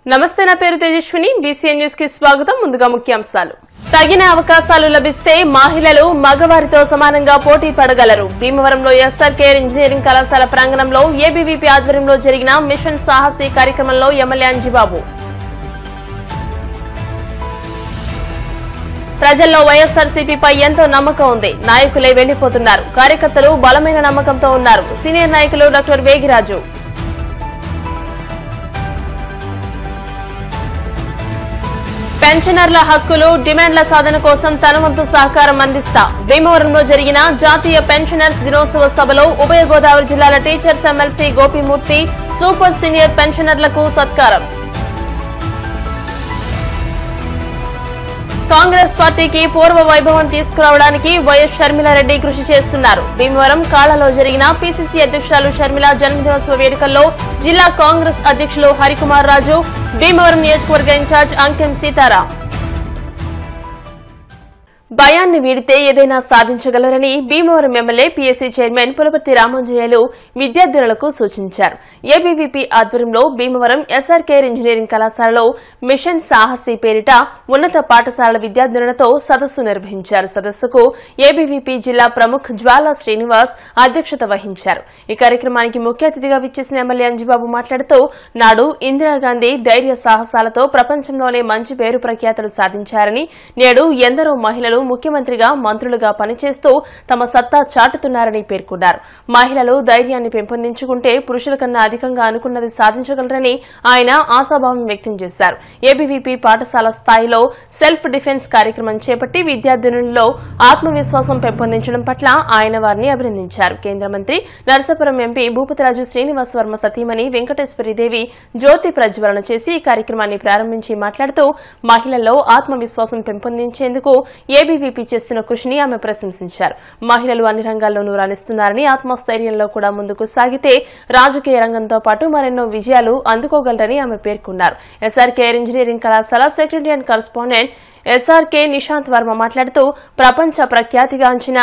నమస్తే, నా పేరు తేజస్విని. బీసీఎన్ న్యూస్ కి స్వాగతం. ముందుగా ముఖ్యాంశాలు. తగిన అవకాశాలు లభిస్తే మహిళలు మగవారితో సమానంగా పోటీ పడగలరు. భీమవరంలో ఎస్ఆర్కేఆర్ ఇంజనీరింగ్ కళాశాల ప్రాంగణంలో ఏబీవీపీ ఆధ్వర్యంలో జరిగిన మిషన్ సాహసి కార్యక్రమంలో ఎమ్మెల్యే అంజిబాబు. ప్రజల్లో వైఎస్ఆర్సీపీపై ఎంతో నమ్మకం ఉంది. నాయకులే వెళ్లిపోతున్నారు, కార్యకర్తలు బలమైన నమ్మకంతో ఉన్నారు. సీనియర్ నాయకులు డాక్టర్ వేగిరాజు. పెన్షనర్ల హక్కులు, డిమాండ్ల సాధన కోసం తన వంతు సహకారం అందిస్తా. భీమవరంలో జరిగిన జాతీయ పెన్షనర్స్ దినోత్సవ సభలో ఉభయ గోదావరి జిల్లాల teachers MLC Gopimurthy super senior పెన్షనర్లకు సత్కారం. కాంగ్రెస్ పార్టీకి పూర్వ వైభవం తీసుకురావడానికి వైఎస్ షర్మిలారెడ్డి కృషి చేస్తున్నారు. భీమవరం కాళలో జరిగిన పీసీసీ అధ్యక్షురాలు షర్మిల జన్మదినోత్సవ వేడుకల్లో జిల్లా కాంగ్రెస్ అధ్యక్షులు హరికుమార్ రాజు, భీమవరం నియోజకవర్గ ఇన్ఛార్జ్ అంకెం సీతారాం. భయాన్ని వీడితే ఏదైనా సాధించగలరని Bhimavaram MLA PSC chairman Pulaparthi Ramanjaneyulu విద్యార్థులకు సూచించారు. ఏబీవీపీ ఆధ్వర్యంలో భీమవరం ఎస్ఆర్కేఆర్ ఇంజనీరింగ్ కళాశాలలో మిషన్ సాహసి పేరిట ఉన్నత పాఠశాలల విద్యార్థులతో సదస్సు నిర్వహించారు. సదస్సుకు ఏబీవీపీ జిల్లా ప్రముఖ్ జ్వాలా శ్రీనివాస్ అధ్యక్షత వహించారు. ఈ కార్యక్రమానికి ముఖ్య అతిథిగా విచ్చేసిన ఎమ్మెల్యే అంజిబాబు మాట్లాడుతూ, నాడు ఇందిరాగాంధీ ధైర్య సాహసాలతో ప్రపంచంలోనే మంచి పేరు ప్రఖ్యాతులు సాధించారని, నేడు ఎందరో మహిళలు ముఖ్యమంత్రిగా, మంత్రులుగా పనిచేస్తూ తమ సత్తా చాటుతున్నారని పేర్కొన్నారు. మహిళలు ధైర్యాన్ని పెంపొందించుకుంటే పురుషుల కన్నా అధికంగా అనుకున్నది సాధించగలరని ఆయన ఆశాభావం వ్యక్తం చేశారు. ఏబీవీపీ పాఠశాల స్థాయిలో సెల్ఫ్ డిఫెన్స్ కార్యక్రమం చేపట్టి విద్యార్థినులలో ఆత్మవిశ్వాసం పెంపొందించడం పట్ల ఆయన వారిని అభినందించారు. కేంద్ర మంత్రి నరసాపురం ఎంపీ భూపతిరాజు శ్రీనివాస్ వర్మ సతీమణి వెంకటేశ్వరీదేవి జ్యోతి ప్రజ్వలన చేసి ఈ కార్యక్రమాన్ని ప్రారంభించి మాట్లాడుతూ, మహిళల్లో ఆత్మవిశ్వాసం పెంపొందించేందుకు ఏబీవీపీ చేస్తున్న కృషిని ఆమె ప్రశంసించారు. మహిళలు అన్ని రంగాల్లోనూ రాణిస్తున్నారని, ఆత్మస్థైర్యంలో కూడా ముందుకు సాగితే రాజకీయ రంగంతో పాటు మరెన్నో విజయాలు అందుకోగలరని ఆమె పేర్కొన్నారు. ఎస్ఆర్కేఆర్ ఇంజనీరింగ్ కళాశాల secretary and correspondent SRK Nishant Varma మాట్లాడుతూ, ప్రపంచ ప్రఖ్యాతిగాంచిన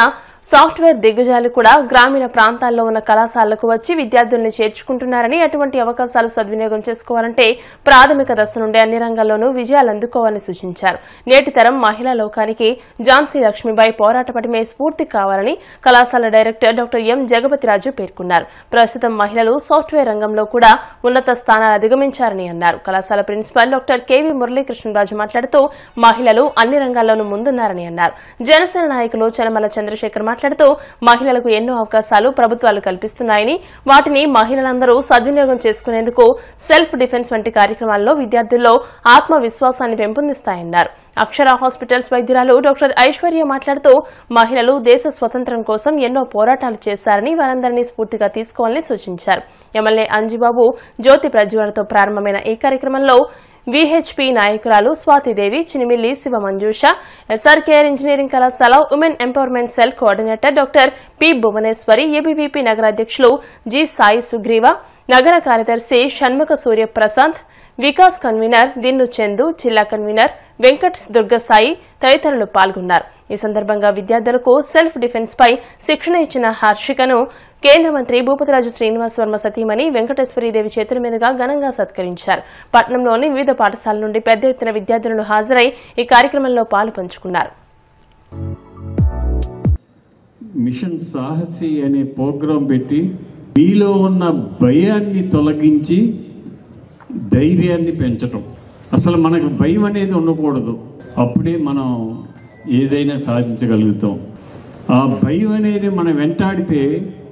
సాఫ్ట్వేర్ దిగ్గజాలు కూడా గ్రామీణ ప్రాంతాల్లో ఉన్న కళాశాలకు వచ్చి విద్యార్థుల్ని చేర్చుకుంటున్నారని, అటువంటి అవకాశాలు సద్వినియోగం చేసుకోవాలంటే ప్రాథమిక దశ నుండి అన్ని రంగాల్లోనూ విజయాలు అందుకోవాలని సూచించారు. నేటి తరం మహిళా లోకానికి ఝాన్సీ లక్ష్మీబాయి పోరాట పటిమే స్ఫూర్తి కావాలని కళాశాల డైరెక్టర్ డాక్టర్ ఎం జగపతిరాజు పేర్కొన్నారు. ప్రస్తుతం మహిళలు సాఫ్ట్వేర్ రంగంలో కూడా ఉన్నత స్థానాలు అధిగమించారని అన్నారు. కళాశాల ప్రిన్సిపల్ డాక్టర్ కెవి మురళీకృష్ణరాజు మాట్లాడుతూ, మహిళలు అన్ని రంగాల్లోనూ ముందున్నారని అన్నారు. జనసేన నాయకులు చనమల చంద్రశేఖర్ మాట్లాడుతూ, మహిళలకు ఎన్నో అవకాశాలు ప్రభుత్వాలు కల్పిస్తున్నాయని, వాటిని మహిళలందరూ సద్వినియోగం చేసుకునేందుకు సెల్ఫ్ డిఫెన్స్ వంటి కార్యక్రమాల్లో విద్యార్థుల్లో ఆత్మవిశ్వాసాన్ని పెంపొందిస్తాయన్నారు. అక్షర హాస్పిటల్స్ వైద్యురాలు డాక్టర్ ఐశ్వర్య మాట్లాడుతూ, మహిళలు దేశ స్వతంత్రం కోసం ఎన్నో పోరాటాలు చేశారని, వారందరినీ స్ఫూర్తిగా తీసుకోవాలని సూచించారు. ఎమ్మెల్యే అంజిబాబు జ్యోతి ప్రజ్వలనతో ప్రారంభమైన ఈ కార్యక్రమంలో విహెచ్పీ నాయకురాలు స్వాతిదేవి, చినిమిల్లి శివ మంజూష, ఎస్ఆర్కేఆర్ ఇంజనీరింగ్ కళాశాల women empowerment cell coordinator doctor P Bhuvaneswari, ABVP నగర అధ్యక్షులు జి సాయి సుగ్రీవ, నగర కార్యదర్శి షణ్ముఖ సూర్య ప్రశాంత్, వికాస్ కన్వీనర్ దిన్ను చందు, జిల్లా కన్వీనర్ వెంకట్ దుర్గసాయి తదితరులు పాల్గొన్నారు. ఈ సందర్భంగా విద్యార్థులకు సెల్ఫ్ డిఫెన్స్ పై శిక్షణ ఇచ్చిన హర్షికను కేంద్ర మంత్రి భూపతిరాజు శ్రీనివాస్ వర్మ సతీమణి వెంకటేశ్వరీదేవి చేతుల మీదుగా ఘనంగా సత్కరించారు. పట్టణంలోని వివిధ పాఠశాలల నుండి పెద్ద ఎత్తున విద్యార్థులను హాజరై ఈ కార్యక్రమంలో పాలు పంచుకున్నారు. మిషన్ సాహసి అనే ప్రోగ్రాం పెట్టి మీలో ఉన్న భయాన్ని తొలగించి ధైర్యాన్ని పెంచటం. అసలు మనకు భయం అనేది ఉండకూడదు, అప్పుడే మనం ఏదైనా సాధించగలుగుతాం. ఆ భయం అనేది మనం వెంటాడితే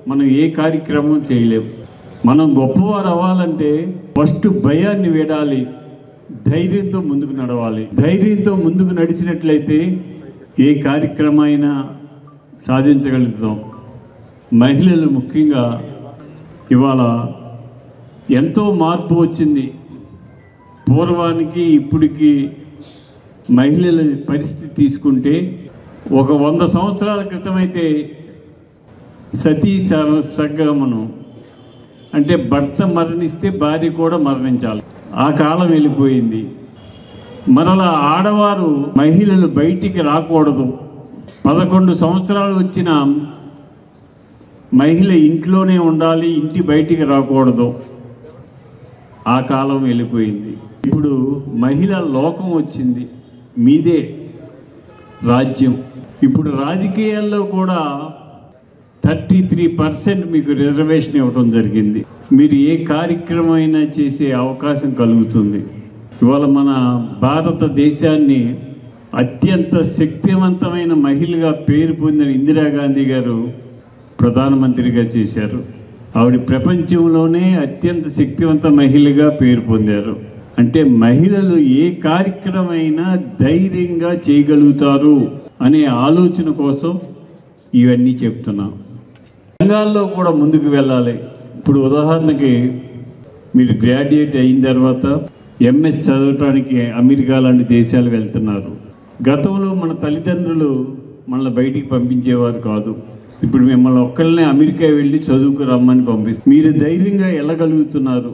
మనం ఏ కార్యక్రమం చేయలేము. మనం గొప్పవారు అవ్వాలంటే ఫస్ట్ భయాన్ని వీడాలి, ధైర్యంతో ముందుకు నడవాలి. ధైర్యంతో ముందుకు నడిచినట్లయితే ఏ కార్యక్రమైనా సాధించగలుగుతాం. మహిళలు ముఖ్యంగా ఇవాళ ఎంతో మార్పు వచ్చింది. పూర్వానికి ఇప్పటికి మహిళల పరిస్థితి తీసుకుంటే, ఒక 100 సంవత్సరాల క్రితమైతే సతీ సగమనం అంటే భర్త మరణిస్తే భార్య కూడా మరణించాలి. ఆ కాలం వెళ్ళిపోయింది. మరలా ఆడవారు మహిళలు బయటికి రాకూడదు. 11 సంవత్సరాలు వచ్చిన మహిళ ఇంట్లోనే ఉండాలి, ఇంటి బయటికి రాకూడదు. ఆ కాలం వెళ్ళిపోయింది. ఇప్పుడు మహిళా లోకం వచ్చింది, మీదే రాజ్యం. ఇప్పుడు రాజకీయాల్లో కూడా 33% మీకు రిజర్వేషన్ ఇవ్వడం జరిగింది. మీరు ఏ కార్యక్రమం అయినా చేసే అవకాశం కలుగుతుంది. ఇవాళ మన భారతదేశాన్ని అత్యంత శక్తివంతమైన మహిళగా పేరు పొందిన ఇందిరాగాంధీ గారు ప్రధానమంత్రిగా చేశారు. ఆవిడ ప్రపంచంలోనే అత్యంత శక్తివంత మహిళగా పేరు పొందారు. అంటే మహిళలు ఏ కార్యక్రమైనా ధైర్యంగా చేయగలుగుతారు అనే ఆలోచన కోసం ఇవన్నీ చెప్తున్నాం. రంగాల్లో కూడా ముందుకు వెళ్ళాలి. ఇప్పుడు ఉదాహరణకి మీరు గ్రాడ్యుయేట్ అయిన తర్వాత ఎంఎస్ చదవటానికి అమెరికా లాంటి దేశాలు వెళ్తున్నారు. గతంలో మన తల్లిదండ్రులు మనల్ని బయటికి పంపించేవారు కాదు. ఇప్పుడు మిమ్మల్ని ఒక్కళ్ళనే అమెరికా వెళ్ళి చదువుకు రమ్మని పంపిస్తారు. మీరు ధైర్యంగా వెళ్ళగలుగుతున్నారు.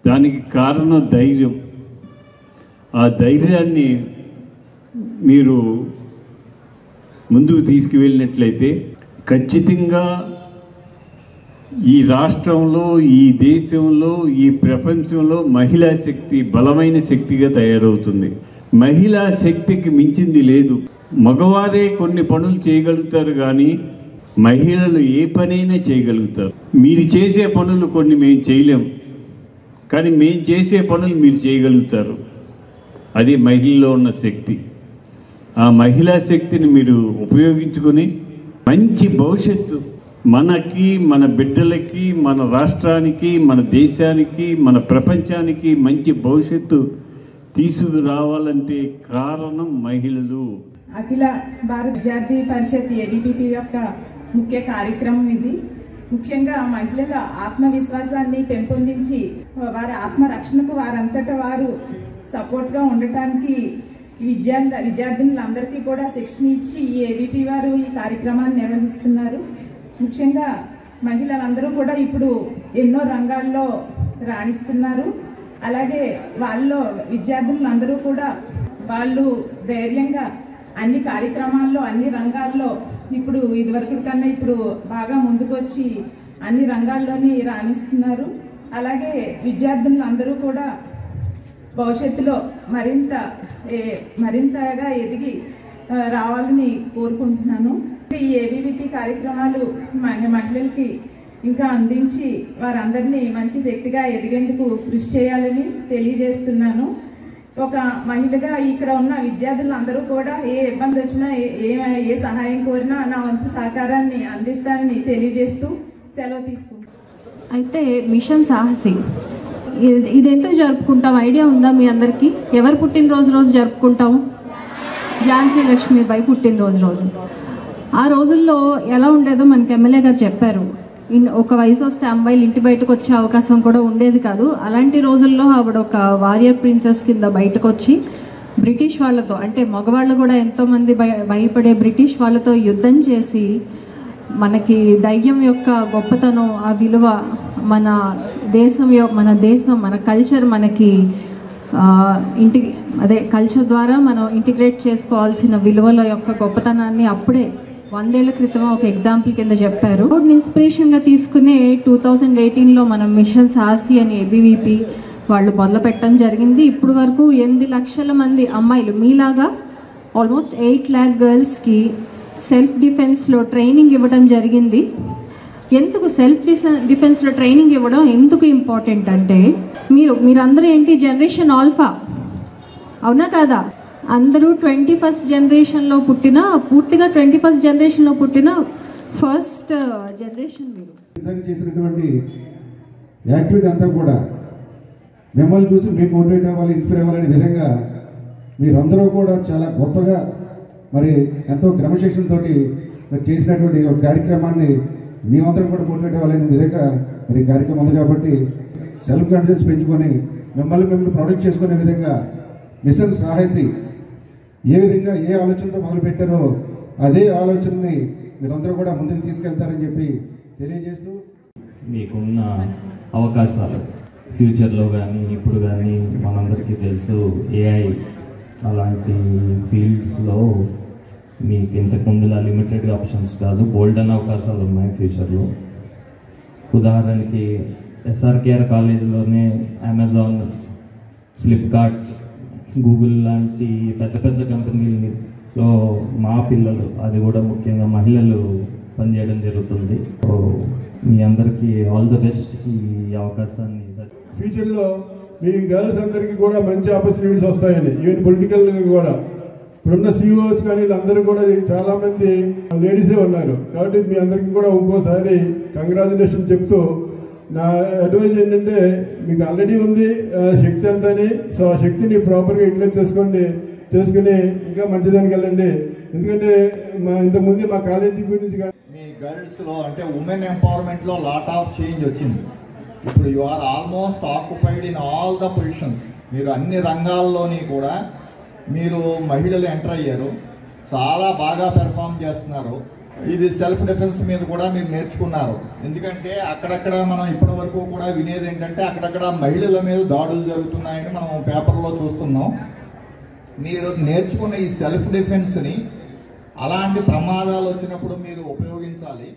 దానికి కారణం ధైర్యం. ఆ ధైర్యాన్ని మీరు ముందుకు తీసుకువెళ్ళినట్లయితే ఖచ్చితంగా ఈ రాష్ట్రంలో, ఈ దేశంలో, ఈ ప్రపంచంలో మహిళా శక్తి బలమైన శక్తిగా తయారవుతుంది. మహిళా శక్తికి మించింది లేదు. మగవారే కొన్ని పనులు చేయగలుగుతారు, కానీ మహిళలు ఏ పనైనా చేయగలుగుతారు. మీరు చేసే పనులు కొన్ని మేము చేయలేం, కానీ మేము చేసే పనులు మీరు చేయగలుగుతారు. అది మహిళలో ఉన్న శక్తి. ఆ మహిళా శక్తిని మీరు ఉపయోగించుకొని మంచి భవిష్యత్తు మనకి, మన బిడ్డలకి, మన రాష్ట్రానికి, మన దేశానికి, మన ప్రపంచానికి మంచి భవిష్యత్తు తీసుకురావాలంటే కారణం మహిళలు. అఖిల భారత విద్యార్థి పరిషత్ ఏబీవీపీ యొక్క ముఖ్య కార్యక్రమం ఇది. ముఖ్యంగా మహిళల ఆత్మవిశ్వాసాన్ని పెంపొందించి వారి ఆత్మరక్షణకు వారంతటా వారు సపోర్ట్గా ఉండటానికి విద్యార్థినులందరికీ కూడా శిక్షణ ఇచ్చి ఈ ఏబీపీ వారు ఈ కార్యక్రమాన్ని నిర్వహిస్తున్నారు. ముఖ్యంగా మహిళలందరూ కూడా ఇప్పుడు ఎన్నో రంగాల్లో రాణిస్తున్నారు. అలాగే వాళ్ళలో విద్యార్థులందరూ కూడా వాళ్ళు ధైర్యంగా అన్ని కార్యక్రమాల్లో, అన్ని రంగాల్లో ఇప్పుడు ఇదివరకు కన్నా ఇప్పుడు బాగా ముందుకొచ్చి అన్ని రంగాల్లోని రాణిస్తున్నారు. అలాగే విద్యార్థులందరూ కూడా భవిష్యత్తులో మరింతగా ఎదిగి రావాలని కోరుకుంటున్నాను. ఈ ఏబీవీపీ కార్యక్రమాలు మహిళలకి ఇంకా అందించి వారందరినీ మంచి శక్తిగా ఎదిగేందుకు కృషి చేయాలని తెలియజేస్తున్నాను. ఒక మహిళగా ఇక్కడ ఉన్న విద్యార్థులందరూ కూడా ఏ ఇబ్బంది వచ్చినా, ఏ సహాయం కోరినా నా వంతు సహకారాన్ని అందిస్తానని తెలియజేస్తూ సెలవు తీసుకుంటాను. అయితే మిషన్ సాహసి ఇది ఎందుకు జరుపుకుంటాం ఐడియా ఉందా మీ అందరికీ? ఎవరు పుట్టినరోజు జరుపుకుంటాం? ఝాన్సీ లక్ష్మీబాయి పుట్టినరోజు. ఆ రోజుల్లో ఎలా ఉండేదో మనకి ఎమ్మెల్యే గారు చెప్పారు. ఒక వయసు వస్తే అమ్మాయిలు ఇంటి బయటకు వచ్చే అవకాశం కూడా ఉండేది కాదు. అలాంటి రోజుల్లో ఆవిడ ఒక వారియర్ ప్రిన్సెస్ కింద బయటకు వచ్చి బ్రిటిష్ వాళ్ళతో, అంటే మగవాళ్ళు కూడా ఎంతోమంది భయపడే బ్రిటిష్ వాళ్ళతో యుద్ధం చేసి మనకి ధైర్యం యొక్క గొప్పతనం, ఆ విలువ, మన దేశం మన కల్చర్, మనకి కల్చర్ ద్వారా మనం ఇంటిగ్రేట్ చేసుకోవాల్సిన విలువల యొక్క గొప్పతనాన్ని అప్పుడే 100 ఏళ్ల క్రితం ఒక ఎగ్జాంపుల్ కింద చెప్పారు. ఇన్స్పిరేషన్గా తీసుకునే 2018లో మనం మిషన్ సాహసి అని ఏబీవీపీ వాళ్ళు మొదలు పెట్టడం జరిగింది. ఇప్పుడు వరకు 8 లక్షల మంది అమ్మాయిలు మీలాగా ఆల్మోస్ట్ 8 lakh గర్ల్స్కి సెల్ఫ్ డిఫెన్స్లో ట్రైనింగ్ ఇవ్వడం జరిగింది. ఎందుకు సెల్ఫ్ డిఫెన్స్లో ట్రైనింగ్ ఇవ్వడం ఎందుకు ఇంపార్టెంట్ అంటే మీరందరూ ఏంటి జనరేషన్ ఆల్ఫా, అవునా కాదా? అందరూ 21st జనరేషన్లో పుట్టిన, పూర్తిగా 21st జనరేషన్లో పుట్టిన ఫస్ట్ జనరేషన్. మీరు చేసినటువంటి యాక్టివిటీ అంతా కూడా మిమ్మల్ని చూసి మేము మోటివేట్ అవ్వాలి, ఇన్స్పైర్ అవ్వాలనే విధంగా మీరందరూ కూడా చాలా గొప్పగా మరి ఎంతో క్రమశిక్షణతో మరి చేసినటువంటి ఒక కార్యక్రమాన్ని మేమందరం కూడా మోటివేట్ అవ్వాలనే విధంగా మరి కార్యక్రమం ఉంది. కాబట్టి సెల్ఫ్ కాన్ఫిడెన్స్ పెంచుకొని మిమ్మల్ని ప్రొటెక్ట్ చేసుకునే విధంగా మిషన్ సాహసి ఏ విధంగా ఏ ఆలోచనతో మొదలుపెట్టారో అదే ఆలోచనని మీరందరూ కూడా ముందుకు తీసుకెళ్తారని చెప్పి తెలియజేస్తూ, మీకున్న అవకాశాలు ఫ్యూచర్లో కానీ ఇప్పుడు కానీ మనందరికీ తెలుసు ఏఐ అలాంటి ఫీల్డ్స్లో మీకు ఇంతకుముందులా లిమిటెడ్ ఆప్షన్స్ కాదు, గోల్డెన్ అవకాశాలు ఉన్నాయి ఫ్యూచర్లో. ఉదాహరణకి SRKR కాలేజీలోనే అమెజాన్ ఫ్లిప్కార్ట్, గూగుల్ లాంటి పెద్ద పెద్ద కంపెనీలో మా పిల్లలు, అది కూడా ముఖ్యంగా మహిళలు పనిచేయడం జరుగుతుంది. మీ అందరికీ ఆల్ ద బెస్ట్ ఈ అవకాశాన్ని. ఫ్యూచర్లో మీ గర్ల్స్ అందరికీ కూడా మంచి ఆపర్చునిటీస్ వస్తాయని, ఈవెన్ పొలిటికల్ కూడా ఇప్పుడున్న CEOs కానీ వీళ్ళందరూ కూడా చాలా మంది లేడీసే ఉన్నారు. కాబట్టి మీ అందరికీ కూడా ఇంకోసారి కంగ్రాచులేషన్ చెప్తూ, నా అడ్వైజ్ ఏంటంటే మీకు ఆల్రెడీ ఉంది శక్తి అంతాని, సో ఆ శక్తిని ప్రాపర్గా యూటిలైజ్ చేసుకుని ఇంకా మంచిదానికి వెళ్ళండి. ఎందుకంటే ఇంతకుముందు మా కాలేజీ గురించి మీ గర్ల్స్లో అంటే ఉమెన్ ఎంపవర్మెంట్లో లాట్ ఆఫ్ చేంజ్ వచ్చింది. ఇప్పుడు you are almost occupied in all the positions. మీరు అన్ని రంగాల్లోని కూడా మీరు మహిళలు ఎంటర్ అయ్యారు, చాలా బాగా పెర్ఫామ్ చేస్తున్నారు. ఇది సెల్ఫ్ డిఫెన్స్ మీద కూడా మీరు నేర్చుకున్నారు. ఎందుకంటే అక్కడక్కడ మనం ఇప్పటి వరకు కూడా వినేది ఏంటంటే అక్కడక్కడ మహిళల మీద దాడులు జరుగుతున్నాయని మనం పేపర్లో చూస్తున్నాం. మీరు నేర్చుకున్న ఈ సెల్ఫ్ డిఫెన్స్ని అలాంటి ప్రమాదాలు వచ్చినప్పుడు మీరు ఉపయోగించాలి.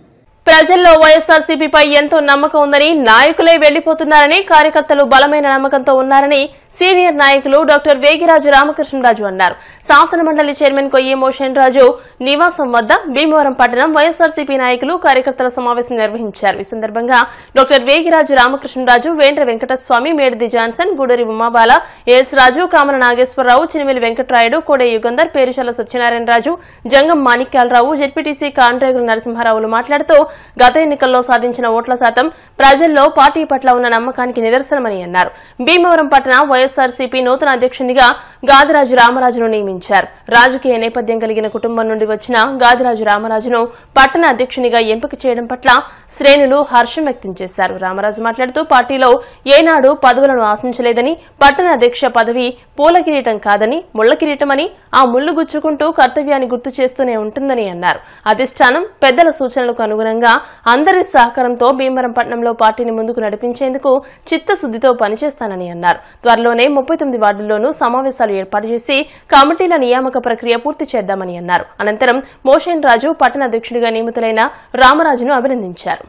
ప్రజల్లో వైఎస్ఆర్సీపీపై ఎంతో నమ్మకం ఉందని, నాయకులే వెళ్లిపోతున్నారని, కార్యకర్తలు బలమైన నమ్మకంతో ఉన్నారని సీనియర్ నాయకులు డాక్టర్ వేగిరాజు రామకృష్ణరాజు అన్నారు. శాసన మండలి చైర్మన్ కొయ్యి మోషన్ రాజు నివాసం వద్ద భీమవరం పట్టణం వైఎస్ఆర్సీపీ నాయకులు కార్యకర్తల సమావేశం నిర్వహించారు. ఈ సందర్భంగా డాక్టర్ వేగిరాజు రామకృష్ణరాజు, వేండ్ర వెంకటస్వామి, మేడిది జాన్సన్, గూడూరి ఉమాబాల, ఎస్ రాజు, కామన నాగేశ్వరరావు, చినిమిలి వెంకట్రాయుడు, కోడే యుగంధర్, పేరుశల సత్యనారాయణరాజు, జంగం మాణిక్యాలరావు, జెడ్పీటీసీ కాండ్రేగుల నరసింహారావులు మాట్లాడుతూ గత ఎన్నికల్లో సాధించిన ఓట్ల శాతం ప్రజల్లో పార్టీ పట్ల ఉన్న నమ్మకానికి నిదర్శనమని అన్నారు. భీమవరం పట్టణ వైఎస్ఆర్సీపీ నూతన అధ్యక్షునిగా గాదిరాజు రామరాజును నియమించారు. రాజకీయ నేపథ్యం కలిగిన కుటుంబం నుండి వచ్చిన గాదిరాజు రామరాజును పట్టణ అధ్యక్షునిగా ఎంపిక చేయడం పట్ల శ్రేణులు హర్షం వ్యక్తం చేశారు. రామరాజు మాట్లాడుతూ పార్టీలో ఏనాడు పదవులను ఆశించలేదని, పట్టణ అధ్యక్ష పదవి పూల కిరీటం కాదని, ముళ్ల కిరీటమని, ఆ ముళ్లు గుచ్చుకుంటూ కర్తవ్యాన్ని గుర్తు చేస్తూనే ఉంటుందని అన్నారు. అధిష్టానం పెద్దల సూచనలకు అనుగుణంగా అందరి సహకారంతో భీమవరం పట్టణంలో పార్టీని ముందుకు నడిపించేందుకు చిత్తశుద్దితో పనిచేస్తానని అన్నారు. త్వరలోనే 39 వార్డుల్లోనూ సమావేశాలు ఏర్పాటు చేసి కమిటీల నియామక ప్రక్రియ పూర్తి చేద్దామని అన్నారు. అనంతరం మోషన్ రాజు పట్టణ అధ్యక్షుడిగా నియమితులైన రామరాజును అభినందించారు.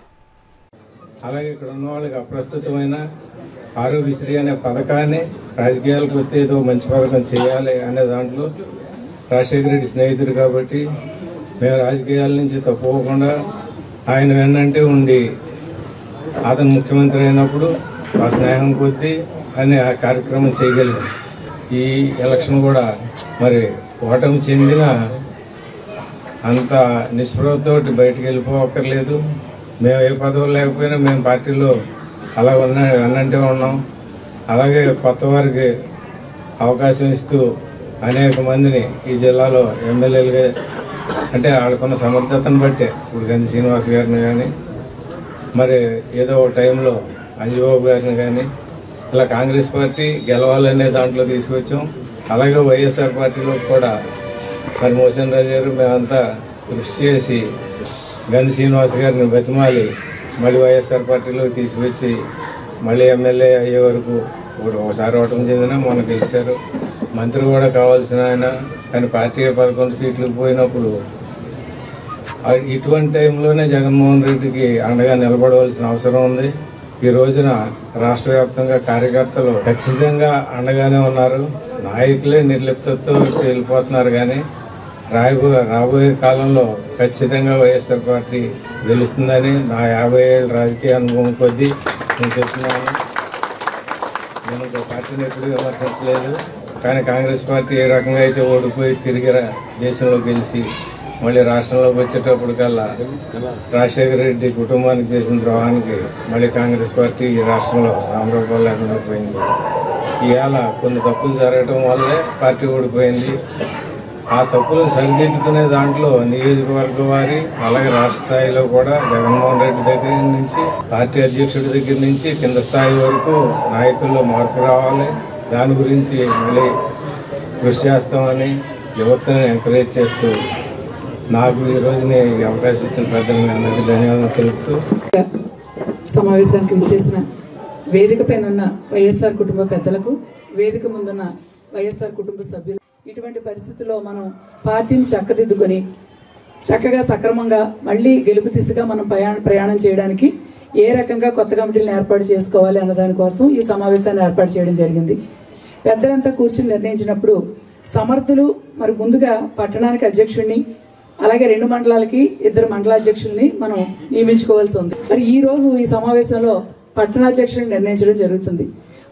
అలాగే ఇక్కడ ఉన్న వాళ్ళకి అప్రస్తుతమైన ఆరోగ్యశ్రీ అనే పథకాన్ని రాజకీయాలకు వస్తే ఏదో మంచి పథకం చేయాలి అనే దాంట్లో రాజశేఖర రెడ్డి స్నేహితుడు కాబట్టి మేము రాజకీయాల నుంచి తప్పుకోకుండా ఆయన వెన్నంటే ఉండి అతను ముఖ్యమంత్రి అయినప్పుడు ఆ స్నేహం కొద్దీ అని ఆ కార్యక్రమం చేయగలిగాం. ఈ ఎలక్షన్ కూడా మరి ఓటమి చెందిన అంత నిస్పృహతో బయటికి వెళ్ళిపోక్కర్లేదు. మేము ఏ పదవులు లేకపోయినా మేము పార్టీలో అలా అన్నంటే ఉన్నాం. అలాగే కొత్త వారికి అవకాశం ఇస్తూ అనేక మందిని ఈ జిల్లాలో ఎమ్మెల్యేలుగా అంటే వాళ్ళకున్న సమర్థతను బట్టే ఇప్పుడు గంధి శ్రీనివాస్ గారిని కానీ మరి ఏదో ఒక టైంలో అంజుబాబు గారిని కానీ ఇలా కాంగ్రెస్ పార్టీ గెలవాలనే దాంట్లో తీసుకొచ్చాం. అలాగే వైఎస్ఆర్ పార్టీలో కూడా మరి మోషన్ రాజు గారు మేమంతా కృషి చేసి గంధి శ్రీనివాస్ గారిని బతిమాలి మళ్ళీ వైఎస్ఆర్ పార్టీలోకి తీసుకొచ్చి మళ్ళీ ఎమ్మెల్యే అయ్యే వరకు ఒకసారి ఓటమి చెందినా మొన్న గెలిచారు. మంత్రి కూడా కావాల్సిన ఆయన, కానీ పార్టీ 11 సీట్లు పోయినప్పుడు ఇటువంటి టైంలోనే జగన్మోహన్ రెడ్డికి అండగా నిలబడవలసిన అవసరం ఉంది. ఈ రోజున రాష్ట్ర వ్యాప్తంగా కార్యకర్తలు ఖచ్చితంగా అండగానే ఉన్నారు. నాయకులే నిర్లిప్తతో వెళ్ళిపోతున్నారు. కానీ రాబోయే కాలంలో ఖచ్చితంగా వైఎస్ఆర్ పార్టీ గెలుస్తుందని నా 50 ఏళ్ళ రాజకీయ అనుభవం కొద్దీ నేను చెప్తున్నాను. నేను ఒక పార్టీని ఎప్పుడు విమర్శించలేదు. కానీ కాంగ్రెస్ పార్టీ ఏ రకంగా అయితే ఓడిపోయి తిరిగి దేశంలో గెలిచి మళ్ళీ రాష్ట్రంలోకి వచ్చేటప్పటికల్లా రాజశేఖర రెడ్డి కుటుంబానికి చేసిన ద్రోహానికి మళ్ళీ కాంగ్రెస్ పార్టీ ఈ రాష్ట్రంలో నామరూపాలు లేకుండా పోయింది. ఇవాళ కొన్ని తప్పులు జరగటం వల్లే పార్టీ ఓడిపోయింది. ఆ తప్పులను సరిదిద్దుకునే దాంట్లో నియోజకవర్గ వారి అలాగే రాష్ట్ర స్థాయిలో కూడా జగన్మోహన్ రెడ్డి దగ్గర నుంచి పార్టీ అధ్యక్షుడి దగ్గర నుంచి కింద స్థాయి వరకు నాయకుల్లో మార్పు రావాలి. దాని గురించి మళ్ళీ కృషి చేస్తామని యువతను ఎంకరేజ్ చేస్తూ నాకు ఈ రోజుని అవకాశం ఇచ్చిన పెద్దలని అందరికీ ధన్యవాదాలు తెలుపుతూ సమావేశానికి విచ్చేసిన వేదిక పైన ఉన్న వైఎస్ఆర్ కుటుంబ పెద్దలకు, వేదిక ముందున్న వైఎస్ఆర్ కుటుంబ సభ్యులు, ఇటువంటి పరిస్థితుల్లో మనం పార్టీని చక్కదిద్దుకొని చక్కగా సక్రమంగా మళ్ళీ గెలుపు దిశగా మనం ప్రయాణం చేయడానికి ఏ రకంగా కొత్త కమిటీలను ఏర్పాటు చేసుకోవాలి అన్న దానికోసం ఈ సమావేశాన్ని ఏర్పాటు చేయడం జరిగింది. పెద్దలంతా కూర్చుని నిర్ణయించినప్పుడు సమర్థులు మరి ముందుగా పట్టణానికి అధ్యక్షుడిని, అలాగే 2 మండలాలకి 2 మండలాధ్యక్షుల్ని మనం నియమించుకోవాల్సి ఉంది. మరి ఈ రోజు ఈ సమావేశంలో పట్టణాధ్యక్షుడిని నిర్ణయించడం జరుగుతుంది.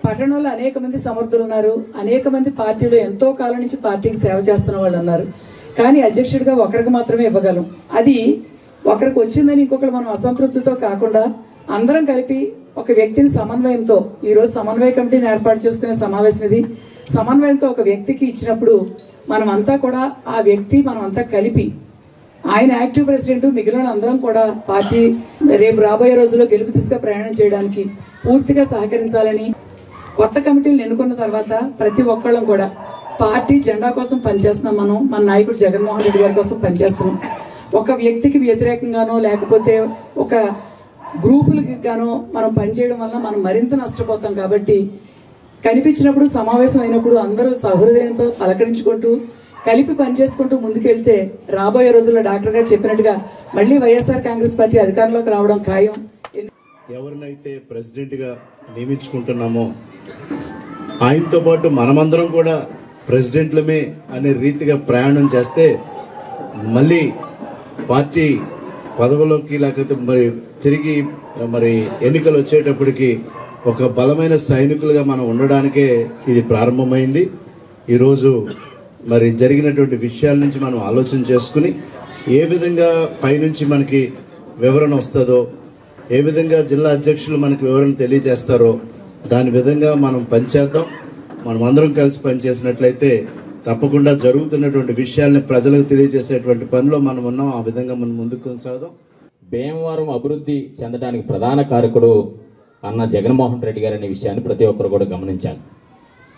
పట్టణంలో అనేక మంది సమర్థులు ఉన్నారు, అనేక మంది పార్టీలో ఎంతో కాలం నుంచి పార్టీకి సేవ చేస్తున్న వాళ్ళు ఉన్నారు. కానీ అధ్యక్షుడిగా ఒకరికి మాత్రమే ఇవ్వగలం. అది ఒకరికి వచ్చిందని ఇంకొకరు మనం అసంతృప్తితో కాకుండా అందరం కలిపి ఒక వ్యక్తిని సమన్వయంతో, ఈరోజు సమన్వయ కమిటీని ఏర్పాటు చేసుకునే సమావేశం ఇది. సమన్వయంతో ఒక వ్యక్తికి ఇచ్చినప్పుడు మనమంతా కూడా ఆ వ్యక్తి మనమంతా కలిపి, ఆయన యాక్టివ్ ప్రెసిడెంట్, మిగిలిన అందరం కూడా పార్టీ రేపు రాబోయే రోజుల్లో గెలుపు దిశగా ప్రయాణం చేయడానికి పూర్తిగా సహకరించాలని, కొత్త కమిటీలను ఎన్నుకున్న తర్వాత ప్రతి ఒక్కళ్ళం కూడా పార్టీ జెండా కోసం పనిచేస్తున్నాం. మన నాయకుడు జగన్మోహన్ రెడ్డి గారి కోసం పనిచేస్తున్నాం. ఒక వ్యక్తికి వ్యతిరేకంగానో లేకపోతే ఒక గ్రూపులకి గానో మనం పనిచేయడం వల్ల మనం మరింత నష్టపోతాం. కాబట్టి కనిపించినప్పుడు, సమావేశం అయినప్పుడు అందరూ సహృదయంతో పలకరించుకుంటూ కలిపి పనిచేసుకుంటూ ముందుకెళ్తే రాబోయే రోజుల్లో డాక్టర్ గారు చెప్పినట్టుగా మళ్ళీ వైఎస్ఆర్ కాంగ్రెస్ పార్టీ అధికారంలోకి రావడం ఖాయం. ఎవరినైతే ప్రెసిడెంట్గా నియమించుకుంటున్నామో ఆయనతో పాటు మనమందరం కూడా ప్రెసిడెంట్లమే అనే రీతిగా ప్రయాణం చేస్తే మళ్ళీ పార్టీ పదవిలోకి లేకపోతే మరి తిరిగి మరి ఎన్నికలు వచ్చేటప్పటికి ఒక బలమైన సైనికులుగా మనం ఉండడానికే ఇది ప్రారంభమైంది. ఈరోజు మరి జరిగినటువంటి విషయాల నుంచి మనం ఆలోచన చేసుకుని ఏ విధంగా పైనుంచి మనకి వివరణ వస్తుందో, ఏ విధంగా జిల్లా అధ్యక్షులు మనకి వివరణ తెలియజేస్తారో దాని విధంగా మనం పనిచేద్దాం. మనం అందరం కలిసి పనిచేసినట్లయితే తప్పకుండా జరుగుతున్నటువంటి విషయాల్ని ప్రజలకు తెలియజేసేటువంటి పనిలో మనం ఉన్నాం. ఆ విధంగా మనం ముందుకు కొనసాగుదాం. భీమవరం అభివృద్ధి చెందడానికి ప్రధాన కారకుడు అన్న జగన్మోహన్ రెడ్డి గారు అనే విషయాన్ని ప్రతి ఒక్కరు కూడా గమనించాలి.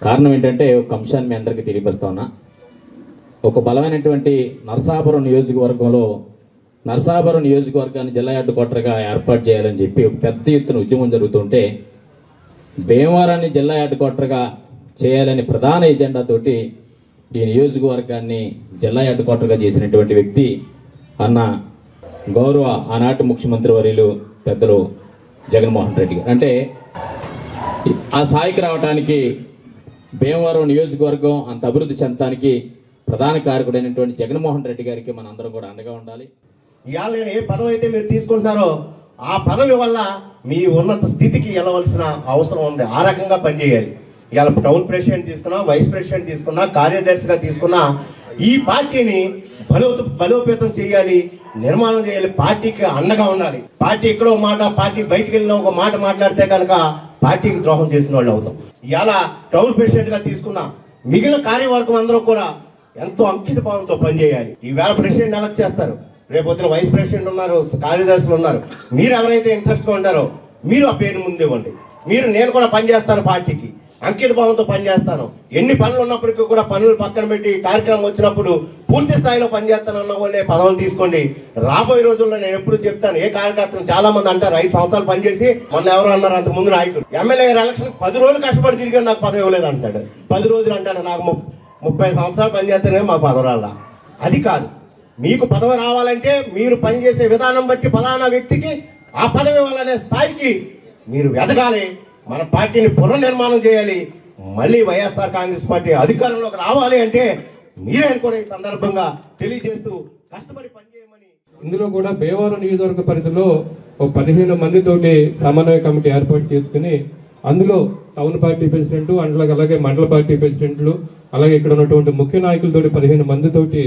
కారణం ఏంటంటే ఒక అంశాన్ని మీ అందరికీ తెలియపరుస్తా ఉన్నా. ఒక బలమైనటువంటి నరసాపురం నియోజకవర్గాన్ని జిల్లా హెడ్ క్వార్టర్గా ఏర్పాటు చేయాలని చెప్పి ఒక పెద్ద ఎత్తున ఉద్యమం జరుగుతుంటే భీమవరాన్ని జిల్లా హెడ్ క్వార్టర్గా చేయాలని ప్రధాన ఎజెండాతోటి ఈ నియోజకవర్గాన్ని జిల్లా హెడ్ క్వార్టర్గా చేసినటువంటి వ్యక్తి అన్న గౌరవ ఆనాటి ముఖ్యమంత్రి వర్యులు పెద్దలు జగన్మోహన్ రెడ్డి గారు. అంటే ఆ స్థాయికి రావడానికి భీమవరం నియోజకవర్గం అంత అభివృద్ధి చెందడానికి ప్రధాన కారకుడైనటువంటి జగన్మోహన్ రెడ్డి గారికి మనందరం కూడా అండగా ఉండాలి. ఇవాళ నేను ఏ పదవి అయితే మీరు తీసుకుంటున్నారో ఆ పదవి వల్ల మీ ఉన్నత స్థితికి వెళ్ళవలసిన అవసరం ఉంది. ఆ రకంగా పనిచేయాలి. ఇవాళ టౌన్ ప్రెసిడెంట్ తీసుకున్నా, వైస్ ప్రెసిడెంట్ తీసుకున్నా, కార్యదర్శిగా తీసుకున్నా ఈ పార్టీని బలోపేతం చేయాలి, నిర్మాణం చేయాలి, పార్టీకి అండగా ఉండాలి. పార్టీ ఎక్కడో మాట, పార్టీ బయటికి వెళ్ళిన ఒక మాట మాట్లాడితే కనుక పార్టీకి ద్రోహం చేసిన వాళ్ళు అవుతాం. ఇవాళ టౌన్ ప్రెసిడెంట్గా తీసుకున్నా మిగిలిన కార్యవర్గం అందరూ కూడా ఎంతో అంకిత భావంతో పనిచేయాలి. ఈవేళ ప్రెసిడెంట్ ఎలక్ట్ చేస్తారు, రేపొద్దున వైస్ ప్రెసిడెంట్ ఉన్నారు, కార్యదర్శులు ఉన్నారు. మీరు ఎవరైతే ఇంట్రెస్ట్గా ఉంటారో మీరు ఆ పేరు ముందేవ్వండి. నేను కూడా పనిచేస్తాను, పార్టీకి అంకిత భావంతో పనిచేస్తాను. ఎన్ని పనులు ఉన్నప్పటికీ కూడా పనులు పక్కన పెట్టి కార్యక్రమం వచ్చినప్పుడు పూర్తి స్థాయిలో పనిచేస్తానన్న వాళ్ళే పదవులు తీసుకోండి. రాబోయే రోజుల్లో నేను ఎప్పుడు చెప్తాను, ఏ కార్యకర్తలు చాలా మంది అంటారు 5 సంవత్సరాలు పనిచేసి, మొన్న ఎవరు అన్నారు అంత ముందు నాయకుడు ఎమ్మెల్యే ఎలక్షన్ 10 రోజులు కష్టపడి తిరిగి నాకు పదవి ఇవ్వలేదు అంటాడు. 10 రోజులు అంటాడు. నాకు 30 సంవత్సరాలు పనిచేస్తేనే మాకు పదవి రాలా. అది కాదు. మీకు పదవి రావాలంటే మీరు పనిచేసే విధానం బట్టి ఫలానా వ్యక్తికి ఆ పదవి ఇవ్వాలనే స్థాయికి మీరు ఎదగాలి. మన పార్టీని పునర్నిర్మాణం చేయాలి. మళ్ళీ వైఎస్ఆర్ కాంగ్రెస్ పార్టీ అధికారంలోకి రావాలి అంటే మీరే కూడా ఈ సందర్భంగా తెలియజేస్తూ కష్టపడి పనిచేయమని. ఇందులో కూడా భీమవరం నియోజకవర్గ పరిధిలో ఒక 15 మందితోటి సమన్వయ కమిటీ ఏర్పాటు చేసుకుని అందులో టౌన్ పార్టీ ప్రెసిడెంట్, అలాగే మండల పార్టీ ప్రెసిడెంట్లు, అలాగే ఇక్కడ ఉన్నటువంటి ముఖ్య నాయకులతోటి 15 మందితోటి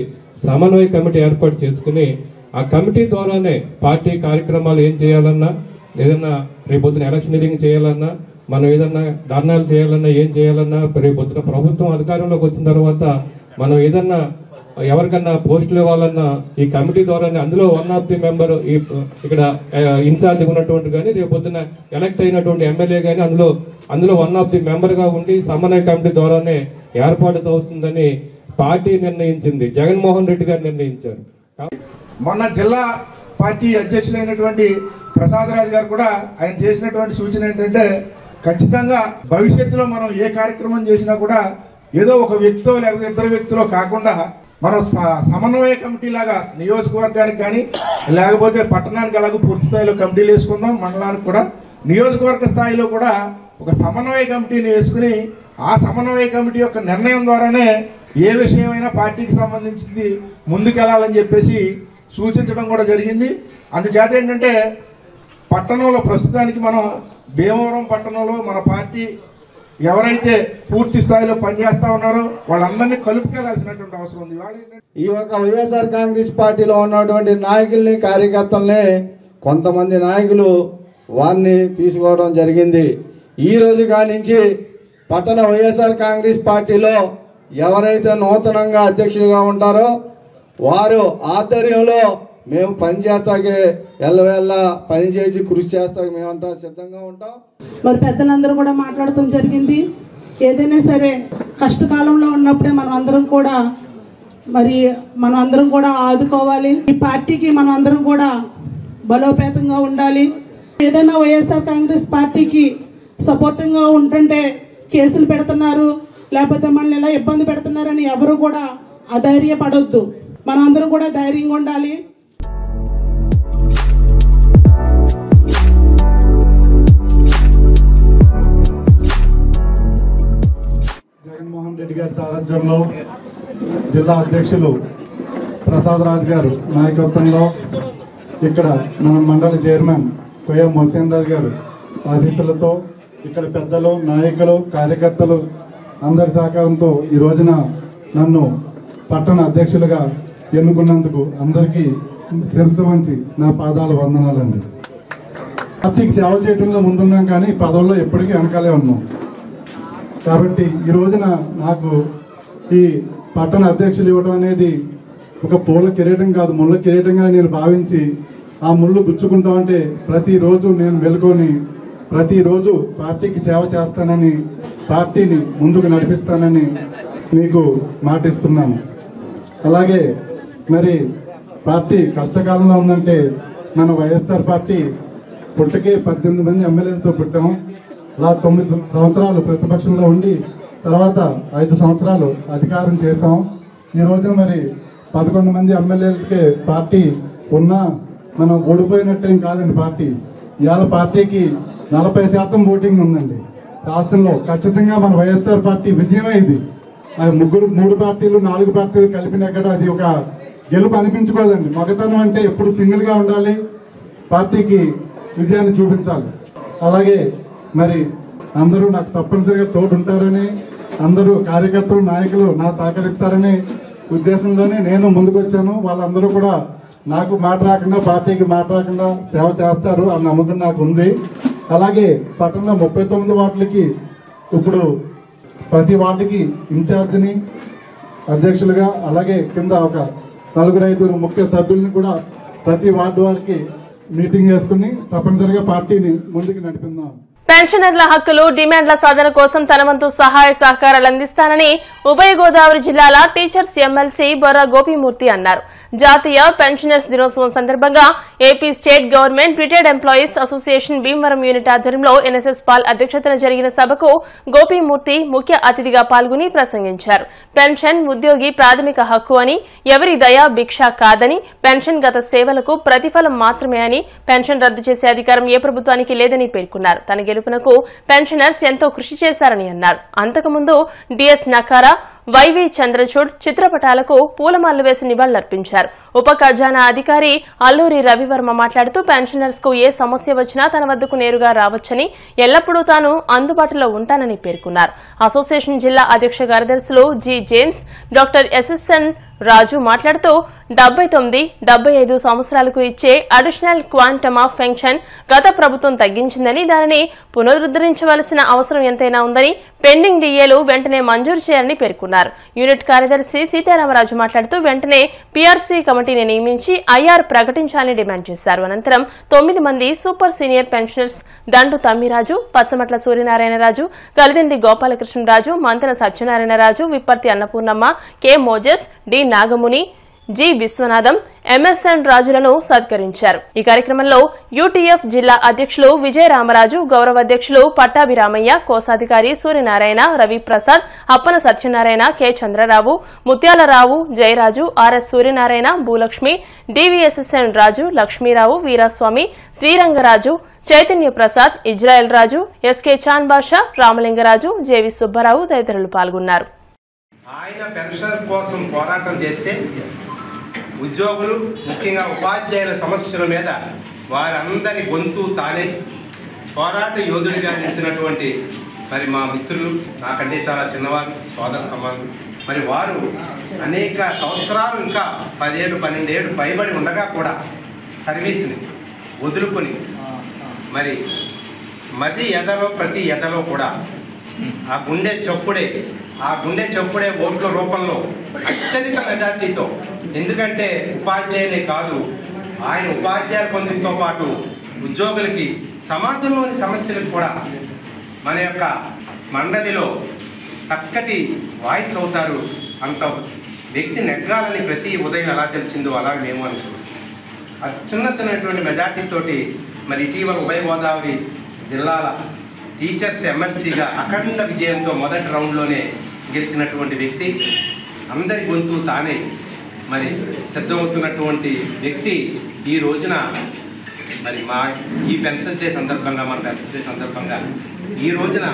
సమన్వయ కమిటీ ఏర్పాటు చేసుకుని ఆ కమిటీ ద్వారానే పార్టీ కార్యక్రమాలు ఏం చేయాలన్నా, ఏదన్నా రేపొద్దున ఎలక్షనీరింగ్ చేయాలన్నా, మనం ఏదన్నా ధర్నాలు చేయాలన్నా, ఏం చేయాలన్నా, రేపొద్దున ప్రభుత్వం అధికారంలోకి వచ్చిన తర్వాత మనం ఏదన్నా ఎవరికన్నా పోస్టులు ఇవ్వాలన్నా ఈ కమిటీ ద్వారానే, అందులో 1 ఆఫ్ ది మెంబర్ ఇక్కడ ఇన్ఛార్జ్ ఉన్నటువంటి కానీ రేపొద్దున ఎలక్ట్ అయినటువంటి ఎమ్మెల్యే కానీ అందులో 1 ఆఫ్ ది మెంబర్గా ఉండి సమన్వయ కమిటీ ద్వారానే ఏర్పాటు అవుతుందని పార్టీ నిర్ణయించింది. జగన్మోహన్ రెడ్డి గారు నిర్ణయించారు. మొన్న జిల్లా పార్టీ అధ్యక్షులైనటువంటి ప్రసాదరాజు గారు కూడా ఆయన చేసినటువంటి సూచన ఏంటంటే, ఖచ్చితంగా భవిష్యత్తులో మనం ఏ కార్యక్రమం చేసినా కూడా ఏదో ఒక వ్యక్తితో లేకపోతే 2 వ్యక్తులో కాకుండా మనం సమన్వయ కమిటీ లాగా నియోజకవర్గానికి కానీ లేకపోతే పట్టణానికి అలాగే పూర్తి స్థాయిలో కమిటీలు వేసుకుందాం. మండలానికి కూడా నియోజకవర్గ స్థాయిలో కూడా ఒక సమన్వయ కమిటీని వేసుకుని ఆ సమన్వయ కమిటీ యొక్క నిర్ణయం ద్వారానే ఏ విషయమైనా పార్టీకి సంబంధించింది ముందుకెళ్లాలని చెప్పేసి సూచించడం కూడా జరిగింది. అందుచేత ఏంటంటే పట్టణంలో ప్రస్తుతానికి మనం భీమవరం పట్టణంలో మన పార్టీ ఎవరైతే పూర్తి స్థాయిలో పనిచేస్తా ఉన్నారో వాళ్ళందరినీ కలుపుకెళ్లాల్సినటువంటి అవసరం ఉంది. ఈ యొక్క వైఎస్ఆర్ కాంగ్రెస్ పార్టీలో ఉన్నటువంటి నాయకుల్ని కార్యకర్తల్ని కొంతమంది నాయకులు వారిని తీసుకోవడం జరిగింది. ఈ రోజు కానించి పట్టణ వైఎస్ఆర్ కాంగ్రెస్ పార్టీలో ఎవరైతే నూతనంగా అధ్యక్షులుగా ఉంటారో వారు ఆధ్వర్యంలో మేము పనిచేస్తాకే ఎల్లవేళ్ళ పనిచేసి కృషి చేస్తాక మేమంతా సిద్ధంగా ఉంటాం. మరి పెద్దలందరూ కూడా మాట్లాడటం జరిగింది. ఏదైనా సరే కష్టకాలంలో ఉన్నప్పుడే మనం అందరం కూడా ఆదుకోవాలి. ఈ పార్టీకి మనం అందరం కూడా బలోపేతంగా ఉండాలి. ఏదైనా వైఎస్ఆర్ కాంగ్రెస్ పార్టీకి సపోర్టింగ్గా ఉంటుంటే కేసులు పెడుతున్నారు, లేకపోతే మనల్ని ఇలా ఇబ్బంది పెడుతున్నారని ఎవరు కూడా అధైర్యపడొద్దు. మనం అందరం కూడా ధైర్యంగా ఉండాలి. జగన్మోహన్ రెడ్డి గారి సారథ్యంలో జిల్లా అధ్యక్షులు ప్రసాద్ రాజు గారు నాయకత్వంలో ఇక్కడ మన మండలి చైర్మన్ కొయ్య మోసేన్ రాజు గారు ఆశీస్సులతో ఇక్కడ పెద్దలు, నాయకులు, కార్యకర్తలు అందరి సహకారంతో ఈ రోజున నన్ను పట్టణ అధ్యక్షులుగా ఎన్నుకున్నందుకు అందరికీ శిరస్సు వంచి నా పాదాలు వందనాలండి. పార్టీకి సేవ చేయడంలో ముందున్నాం కానీ పదవుల్లో ఎప్పటికీ వెనకాలే ఉన్నాం. కాబట్టి ఈ రోజున నాకు ఈ పట్టణ అధ్యక్షులు ఇవ్వడం అనేది ఒక పూల కిరీటం కాదు, ముళ్ళ కిరీటంగా నేను భావించి ఆ ముళ్ళు గుచ్చుకుంటామంటే ప్రతిరోజు నేను మెలుకొని ప్రతిరోజు పార్టీకి సేవ చేస్తానని, పార్టీని ముందుకు నడిపిస్తానని మీకు మాటిస్తున్నాను. అలాగే మరి పార్టీ కష్టకాలంలో ఉందంటే మన వైఎస్ఆర్ పార్టీ పుట్టకే 18 మంది ఎమ్మెల్యేలతో పుట్టాము. అలా 9 సంవత్సరాలు ప్రతిపక్షంలో ఉండి తర్వాత 5 సంవత్సరాలు అధికారం చేసాం. ఈ రోజున మరి 11 మంది ఎమ్మెల్యేలకే పార్టీ ఉన్నా మనం ఓడిపోయినట్టేం కాదండి. పార్టీ ఇవాళ పార్టీకి 40% ఓటింగ్ ఉందండి రాష్ట్రంలో. ఖచ్చితంగా మన వైఎస్ఆర్ పార్టీ విజయమే ఇది. 3 పార్టీలు 4 పార్టీలు కలిపినా కూడా అది ఒక గెలుపు అనిపించుకోదండి. మగతనం అంటే ఎప్పుడు సింగిల్గా ఉండాలి, పార్టీకి విజయాన్ని చూపించాలి. అలాగే మరి అందరూ నాకు తప్పనిసరిగా తోడు ఉంటారని, అందరూ కార్యకర్తలు, నాయకులు నాకు సహకరిస్తారని ఉద్దేశంలోనే నేను ముందుకు వచ్చాను. వాళ్ళందరూ కూడా నాకు మాట రాకుండా, పార్టీకి మాట రాకుండా సేవ చేస్తారు అన్న నమ్మకం నాకు ఉంది. అలాగే పట్టణంలో 39 వార్డులకి ఇప్పుడు ప్రతి వార్డుకి ఇన్ఛార్జిని అధ్యక్షులుగా, అలాగే కింద ఒక 4-5 ముఖ్య సభ్యుల్ని కూడా ప్రతి వార్డు వారికి మీటింగ్ చేసుకుని తప్పనిసరిగా పార్టీని ముందుకు నడిపిద్దాం. పెన్షనర్ల హక్కులు, డిమాండ్ల సాధన కోసం తన వంతు సహాయ సహకారాలు అందిస్తానని ఉభయ గోదావరి జిల్లాల టీచర్స్ ఎమ్మెల్సీ బొర్రా గోపీమూర్తి అన్నారు. జాతీయ పెన్షనర్స్ దినోత్సవం సందర్భంగా AP state government retired employees association Bhimavaram unit ఆధ్వర్యంలో ఎన్ఎస్ఎస్ పాల్ అధ్యక్షతన జరిగిన సభకు గోపీమూర్తి ముఖ్య అతిథిగా పాల్గొని ప్రసంగించారు. పెన్షన్ ఉద్యోగి ప్రాథమిక హక్కు అని, ఎవరి దయా భిక్ష కాదని, పెన్షన్ గత సేవలకు ప్రతిఫలం మాత్రమే అని, పెన్షన్ రద్దు చేసే అధికారం ఏ ప్రభుత్వానికి లేదని పేర్కొన్నారు. తన గెలుపునకు పెన్షనర్స్ ఎంతో కృషి చేశారని అన్నారు. అంతకుముందు డిఎస్ నకారా, వైవి చంద్రచూడ్ చిత్రపటాలకు పూలమాలలు వేసి నివాళులర్పించారు. ఉప ఖజానా అధికారి అల్లూరి రవివర్మ మాట్లాడుతూ పెన్షనర్స్ కు ఏ సమస్య వచ్చినా తన వద్దకు నేరుగా రావచ్చని, ఎల్లప్పుడూ తాను అందుబాటులో ఉంటానని పేర్కొన్నారు. అసోసియేషన్ జిల్లా అధ్యక్ష కార్యదర్శులు జి జేమ్స్, డాక్టర్ ఎస్ఎస్ఎన్ రాజు మాట్లాడుతూ 79-75 సంవత్సరాలకు ఇచ్చే అడిషనల్ క్వాంటమ్ ఆఫ్ పెన్షన్ గత ప్రభుత్వం తగ్గించిందని, దానిని పునరుద్ధరించవలసిన అవసరం ఎంతైనా ఉందని, పెండింగ్ డిఏలు వెంటనే మంజూరు చేయాలని పేర్కొన్నారు. యూనిట్ కార్యదర్శి సీతారామరాజు మాట్లాడుతూ వెంటనే పీఆర్సీ కమిటీని నియమించి ఐఆర్ ప్రకటించాలని డిమాండ్ చేశారు. అనంతరం 9 మంది super senior pensioners Dandu Thammiraju, Pachamatla Suryanarayanaraju, Kalidindi Gopalakrishnaraju, Mantena Satyanarayanaraju, Vipparthi Annapurnamma, K Moses, D Nagamuni, G Viswanatham, MSN రాజులను సత్కరించారు. ఈ కార్యక్రమంలో యూటీఎఫ్ జిల్లా అధ్యక్షులు విజయరామరాజు, గౌరవ అధ్యక్షులు పట్టాభిరామయ్య, కోశాధికారి సూర్యనారాయణ, రవిప్రసాద్, అప్పన సత్యనారాయణ, కె చంద్రరావు, ముత్యాలరావు, జయరాజు, ఆర్ఎస్ సూర్యనారాయణ, భూలక్ష్మి, డివిఎస్ఎస్ఎన్ రాజు, లక్ష్మీరావు, వీరాస్వామి, శ్రీరంగరాజు, చైతన్య ప్రసాద్, ఇజ్రాయెల్ రాజు, ఎస్కే చాన్ బాషా, రామలింగరాజు, జేవి సుబ్బారావు తదితరులు పాల్గొన్నారు. ఆయన పెన్షన్ కోసం పోరాటం చేస్తే ఉద్యోగులు ముఖ్యంగా ఉపాధ్యాయుల సమస్యల మీద వారందరి గొంతు తానే పోరాట యోధుడిగా నిలిచినటువంటి మరి మా మిత్రులు, నాకంటే చాలా చిన్నవారు, సోదర సమానులు, మరి వారు అనేక సంవత్సరాలు ఇంకా 10 ఏళ్ళు 12 ఏళ్ళు పైబడి ఉండగా కూడా సర్వీస్ని వదులుకొని మరి ప్రతి ఎదలో కూడా ఆ గుండె చప్పుడే ఓట్ల రూపంలో అత్యధిక మెజార్టీతో, ఎందుకంటే ఉపాధ్యాయులే కాదు ఆయన ఉపాధ్యాయుల పొందితో పాటు ఉద్యోగులకి సమాజంలోని సమస్యలకు కూడా మన యొక్క మండలిలో చక్కటి వాయిస్ అవుతారు. అంత వ్యక్తి నెగ్గాలని ప్రతి ఉదయం ఎలా తెలిసిందో అలాగే మేము అనుకుంటున్నాం. అత్యున్నతమైనటువంటి మెజార్టీతోటి మరి ఇటీవల ఉభయ గోదావరి జిల్లాల టీచర్స్ ఎమ్మెల్సీగా అఖండ విజయంతో మొదటి రౌండ్లోనే గెలిచినటువంటి వ్యక్తి, అందరి గొంతు తానే మరి సిద్ధమవుతున్నటువంటి వ్యక్తి ఈ రోజున మరి ఈ పెన్షన్ డే సందర్భంగా ఈ రోజున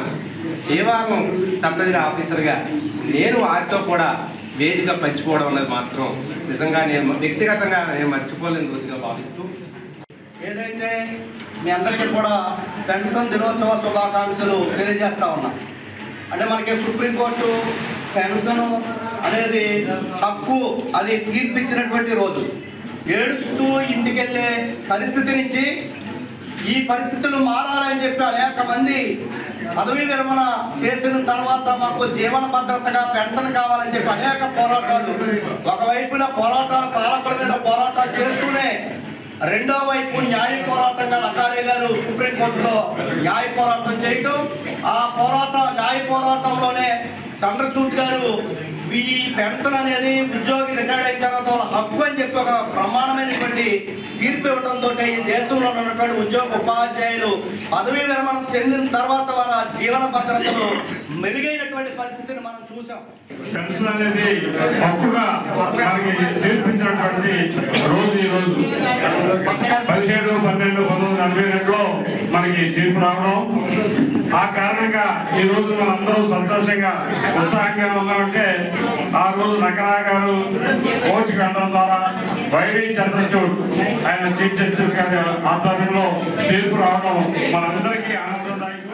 దేవాలయం సబ్ ఆఫీసర్గా నేను వారితో కూడా వేదిక పంచుకోవడం అన్నది మాత్రం నిజంగా నేను వ్యక్తిగతంగా మర్చిపోలేని రోజుగా భావిస్తూ, ఏదైతే మీ అందరికీ కూడా పెన్షన్ దినోత్సవ శుభాకాంక్షలు తెలియజేస్తా ఉన్నా. అంటే మనకి సుప్రీంకోర్టు పెన్షన్ అనేది హక్కు అది తీర్పిచ్చినటువంటి రోజు. ఏడుస్తూ ఇంటికెళ్ళే పరిస్థితి నుంచి ఈ పరిస్థితులు మారాలని చెప్పి అనేక మంది పదవీ విరమణ చేసిన తర్వాత మాకు జీవన భద్రతగా పెన్షన్ కావాలని చెప్పి అనేక పోరాటాలు, ఒకవైపున పోరాటాలు పాలకుల మీద పోరాటాలు చేస్తూనే రెండో వైపు న్యాయ పోరాటంగా నకారే గారు సుప్రీంకోర్టులో న్యాయ పోరాటం చేయటం, ఆ న్యాయ పోరాటంలోనే చంద్రచూడ్ గారు ఈ పెన్షన్ అనేది ఉద్యోగి రిటైర్డ్ అయిన తర్వాత వాళ్ళ హక్కు అని చెప్పి ఒక ప్రమాణమైనటువంటి తీర్పు ఇవ్వడంతో ఈ దేశంలో ఉన్నటువంటి ఉపాధ్యాయులు పదవీ విరమణ చెందిన తర్వాత వాళ్ళ జీవన భద్రతలో మెరుగైనటువంటి పరిస్థితిని మనం చూసాం. పెన్షన్ అనేది హక్కుగా మనకి తీర్పించినటువంటి రోజు ఈ రోజు 17/12/1942లో మనకి తీర్పు రావడం, ఆ కారణంగా ఈ రోజు మనందరూ సంతోషంగా ఉత్సాహంగా ఉన్నామంటే ఆ రోజు నకరా గారు కోర్టుకి వెళ్ళడం ద్వారా వైవి చంద్రచూడ్ ఆయన చీఫ్ జస్టిస్ గారి ఆధ్వర్యంలో తీర్పు రావడం మనందరికీ ఆనందదాయకం.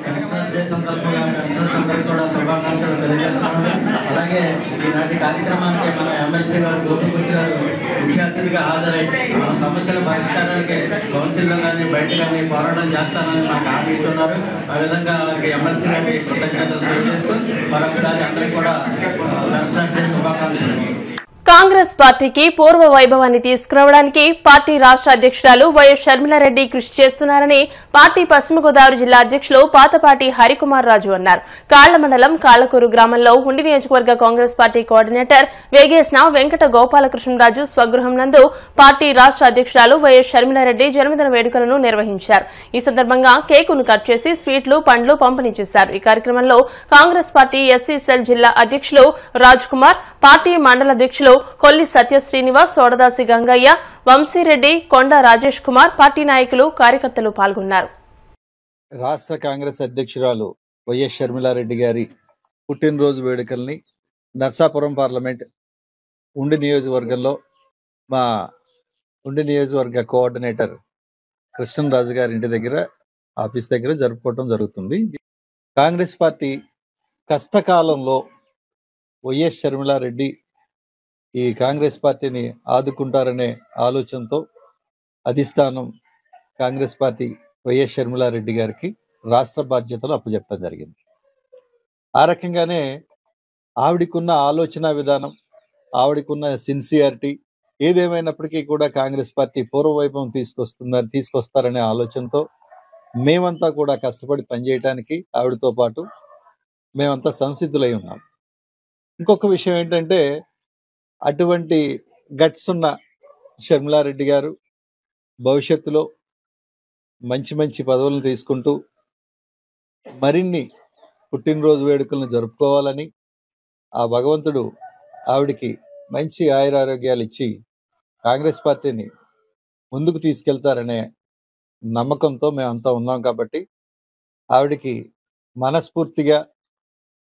పెన్షనర్స్ డే సందర్భంగా పెన్షనర్స్ అందరికీ కూడా శుభాకాంక్షలు తెలియజేస్తున్నాను. అలాగే ఈనాటి కార్యక్రమానికి మన ఎమ్మెల్సీ గారు గోపిమూర్తి గారు ముఖ్య అతిథిగా హాజరై మన సమస్యల పరిష్కారానికి కౌన్సిల్లో కానీ బయట కానీ పోరాటం చేస్తానని నాకు హామీ ఇస్తున్నారు. ఆ విధంగా వారికి ఎమ్మెల్సీ గారికి కృతజ్ఞతలు తెలియజేస్తూ మరొకసారి అందరికీ కూడా పెన్షనర్స్ డే శుభాకాంక్షలు. కాంగ్రెస్ పార్టీకి పూర్వ వైభవాన్ని తీసుకురావడానికి పార్టీ రాష్ట్ర అధ్యక్షురాలు వైఎస్ షర్మిలారెడ్డి కృషి చేస్తున్నారని పార్టీ పశ్చిమ గోదావరి జిల్లా అధ్యక్షులు పాతపాటి హరికుమార్ రాజు అన్నారు. కాళ్ల మండలం కాళ్లకూరు గ్రామంలో ఉండి నియోజకవర్గ కాంగ్రెస్ పార్టీ కోఆర్డినేటర్ వేగేసిన వెంకట గోపాలకృష్ణరాజు స్వగృహం నందు పార్టీ రాష్ట్ర అధ్యక్షురాలు వైఎస్ షర్మిలారెడ్డి జన్మదిన వేడుకలను నిర్వహించారు. ఈ సందర్భంగా కేకును కట్ చేసి స్వీట్లు, పండ్లు పంపిణీ చేశారు. ఈ కార్యక్రమంలో కాంగ్రెస్ పార్టీ ఎస్సీ సెల్ జిల్లా అధ్యక్షులు రాజ్ కుమార్, పార్టీ మండల అధ్యక్షులు కొల్లి సత్య శ్రీనివాస్, సోడదాసి గంగయ్య, వంశీరెడ్డి, కొండ రాజేష్ కుమార్, పార్టీ నాయకులు, కార్యకర్తలు పాల్గొన్నారు. రాష్ట్ర కాంగ్రెస్ అధ్యక్షురాలు వైఎస్ షర్మిలారెడ్డి గారి పుట్టినరోజు వేడుకల్ని నర్సాపురం పార్లమెంట్ ఉండి నియోజకవర్గంలో మా ఉండి నియోజకవర్గ కోఆర్డినేటర్ కృష్ణరాజు గారి ఇంటి దగ్గర ఆఫీస్ దగ్గర జరుపుకోవడం జరుగుతుంది. కాంగ్రెస్ పార్టీ కష్టకాలంలో వైఎస్ షర్మిలారెడ్డి ఈ కాంగ్రెస్ పార్టీని ఆదుకుంటారనే ఆలోచనతో అధిష్టానం కాంగ్రెస్ పార్టీ వైఎస్ షర్మిలారెడ్డి గారికి రాష్ట్ర బాధ్యతలు అప్పచెప్పడం జరిగింది. ఆ రకంగానే ఆవిడకున్న ఆలోచన విధానం, ఆవిడకున్న సిన్సియారిటీ ఏదేమైనప్పటికీ కూడా కాంగ్రెస్ పార్టీ పూర్వవైభవం తీసుకొస్తారనే ఆలోచనతో మేమంతా కూడా కష్టపడి పనిచేయడానికి ఆవిడతో పాటు మేమంతా సంసిద్ధులై ఉన్నాం. ఇంకొక విషయం ఏంటంటే, అటువంటి గట్స్ ఉన్న షర్మిలారెడ్డి గారు భవిష్యత్తులో మంచి మంచి పదవులను తీసుకుంటూ మరిన్ని పుట్టినరోజు వేడుకలను జరుపుకోవాలని, ఆ భగవంతుడు ఆవిడికి మంచి ఆయురారోగ్యాలు ఇచ్చి కాంగ్రెస్ పార్టీని ముందుకు తీసుకెళ్తారనే నమ్మకంతో మేమంతా ఉన్నాం కాబట్టి ఆవిడికి మనస్ఫూర్తిగా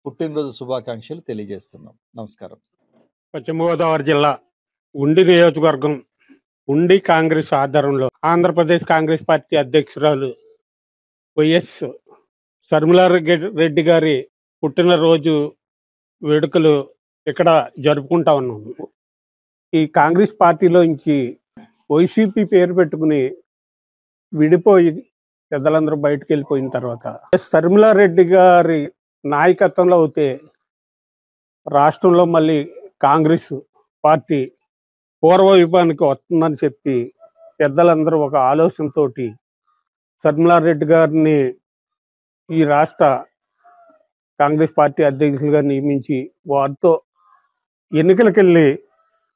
పుట్టినరోజు శుభాకాంక్షలు తెలియజేస్తున్నాం. నమస్కారం. పశ్చిమ గోదావరి జిల్లా ఉండి నియోజకవర్గం ఉండి కాంగ్రెస్ ఆధ్వర్యంలో ఆంధ్రప్రదేశ్ కాంగ్రెస్ పార్టీ అధ్యక్షురాలు వైఎస్ షర్మిలారెడ్డి గారి పుట్టినరోజు వేడుకలు ఇక్కడ జరుపుకుంటా ఉన్నాము. ఈ కాంగ్రెస్ పార్టీలోంచి వైసీపీ పేరు పెట్టుకుని విడిపోయి పెద్దలందరూ బయటకు వెళ్ళిపోయిన తర్వాత షర్మిలారెడ్డి గారి నాయకత్వంలో అయితే రాష్ట్రంలో మళ్ళీ కాంగ్రెస్ పార్టీ పూర్వవైభవానికి వస్తుందని చెప్పి పెద్దలందరూ ఒక ఆలోచనతో షర్మిలారెడ్డి గారిని ఈ రాష్ట్ర కాంగ్రెస్ పార్టీ అధ్యక్షులుగా నియమించి వారితో ఎన్నికలకు వెళ్ళి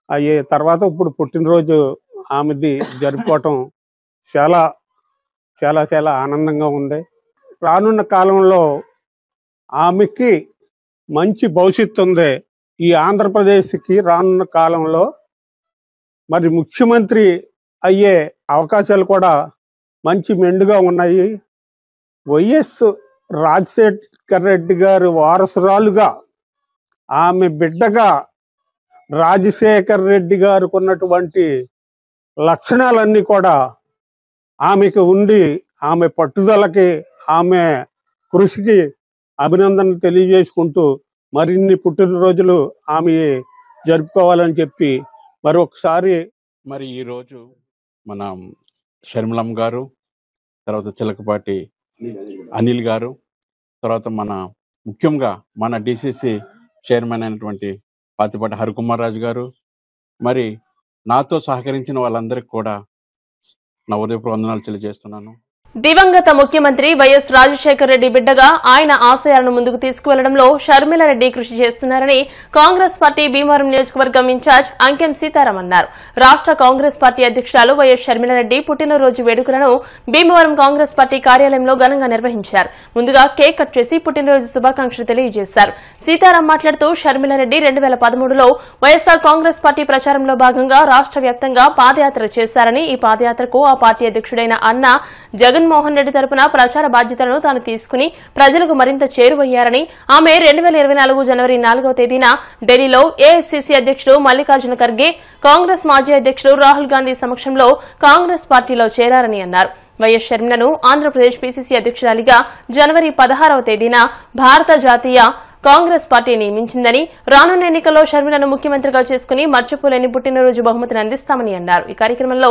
అయ్యే తర్వాత ఇప్పుడు పుట్టినరోజు ఆమెది జరుపుకోవటం చాలా చాలా చాలా ఆనందంగా ఉంది. రానున్న కాలంలో ఆమెకి మంచి భవిష్యత్తు ఉంది. ఈ ఆంధ్రప్రదేశ్కి రానున్న కాలంలో మరి ముఖ్యమంత్రి అయ్యే అవకాశాలు కూడా మంచి మెండుగా ఉన్నాయి. వైఎస్ రాజశేఖర రెడ్డి గారి వారసురాలుగా ఆమె బిడ్డగా రాజశేఖర రెడ్డి గారికి ఉన్నటువంటి లక్షణాలన్నీ కూడా ఆమెకు ఉండి ఆమె పట్టుదలకి ఆమె కృషికి అభినందనలు తెలియజేసుకుంటూ మరిన్ని పుట్టినరోజులు ఆమె జరుపుకోవాలని చెప్పి మరొకసారి మరి ఈరోజు మన షర్మిలమ్మ గారు, తర్వాత చిలకపాటి అనిల్ గారు, తర్వాత మన ముఖ్యంగా మన డిసిసి చైర్మన్ అయినటువంటి పాతిపాటి హరికుమార్ రాజు గారు, మరి నాతో సహకరించిన వాళ్ళందరికీ కూడా నా ఉదయపు వందనాలు తెలియజేస్తున్నాను. దివంగత ముఖ్యమంత్రి వైఎస్ రాజశేఖర రెడ్డి బిడ్డగా ఆయన ఆశయాలను ముందుకు తీసుకువెళ్లడంలో షర్మిలారెడ్డి కృషి చేస్తున్నారని కాంగ్రెస్ పార్టీ భీమవరం నియోజకవర్గం ఇన్ఛార్జ్ అంకెం సీతారాం అన్నారు. రాష్ట్ర కాంగ్రెస్ పార్టీ అధ్యక్షురాలు వైఎస్ షర్మిలారెడ్డి పుట్టినరోజు వేడుకలను భీమవరం కాంగ్రెస్ పార్టీ కార్యాలయంలో ఘనంగా నిర్వహించారు. ముందుగా కేక్ కట్ చేసి పుట్టినరోజు శుభాకాంక్షలు తెలియజేశారు. సీతారాం మాట్లాడుతూ షర్మిలారెడ్డి 2013లో వైఎస్ఆర్ కాంగ్రెస్ పార్టీ ప్రచారంలో భాగంగా రాష్ట్ర వ్యాప్తంగా పాదయాత్ర చేశారని, ఈ పాదయాత్రకు ఆ పార్టీ అధ్యక్షుడైన అన్న జగన్మోహన్ రెడ్డి తరపున ప్రచార బాధ్యతలను తాను తీసుకుని ప్రజలకు మరింత చేరువయ్యారని, ఆమె 2024 జనవరి 4వ తేదీన ఢిల్లీలో ఏఐసీసీ అధ్యక్షుడు మల్లికార్జున ఖర్గే, కాంగ్రెస్ మాజీ అధ్యక్షుడు రాహుల్ గాంధీ సమక్షంలో కాంగ్రెస్ పార్టీలో చేరారని అన్నారు. వైఎస్ షర్మిలను ఆంధ్రప్రదేశ్ పీసీసీ అధ్యక్షురాలిగా జనవరి 16వ తేదీన భారత జాతీయ కాంగ్రెస్ పార్టీ నియమించిందని, రానున్న ఎన్నికల్లో షర్మిలను ముఖ్యమంత్రిగా చేసుకుని మర్చిపోలేని పుట్టినరోజు బహుమతిని అందిస్తామని అన్నారు. ఈ కార్యక్రమంలో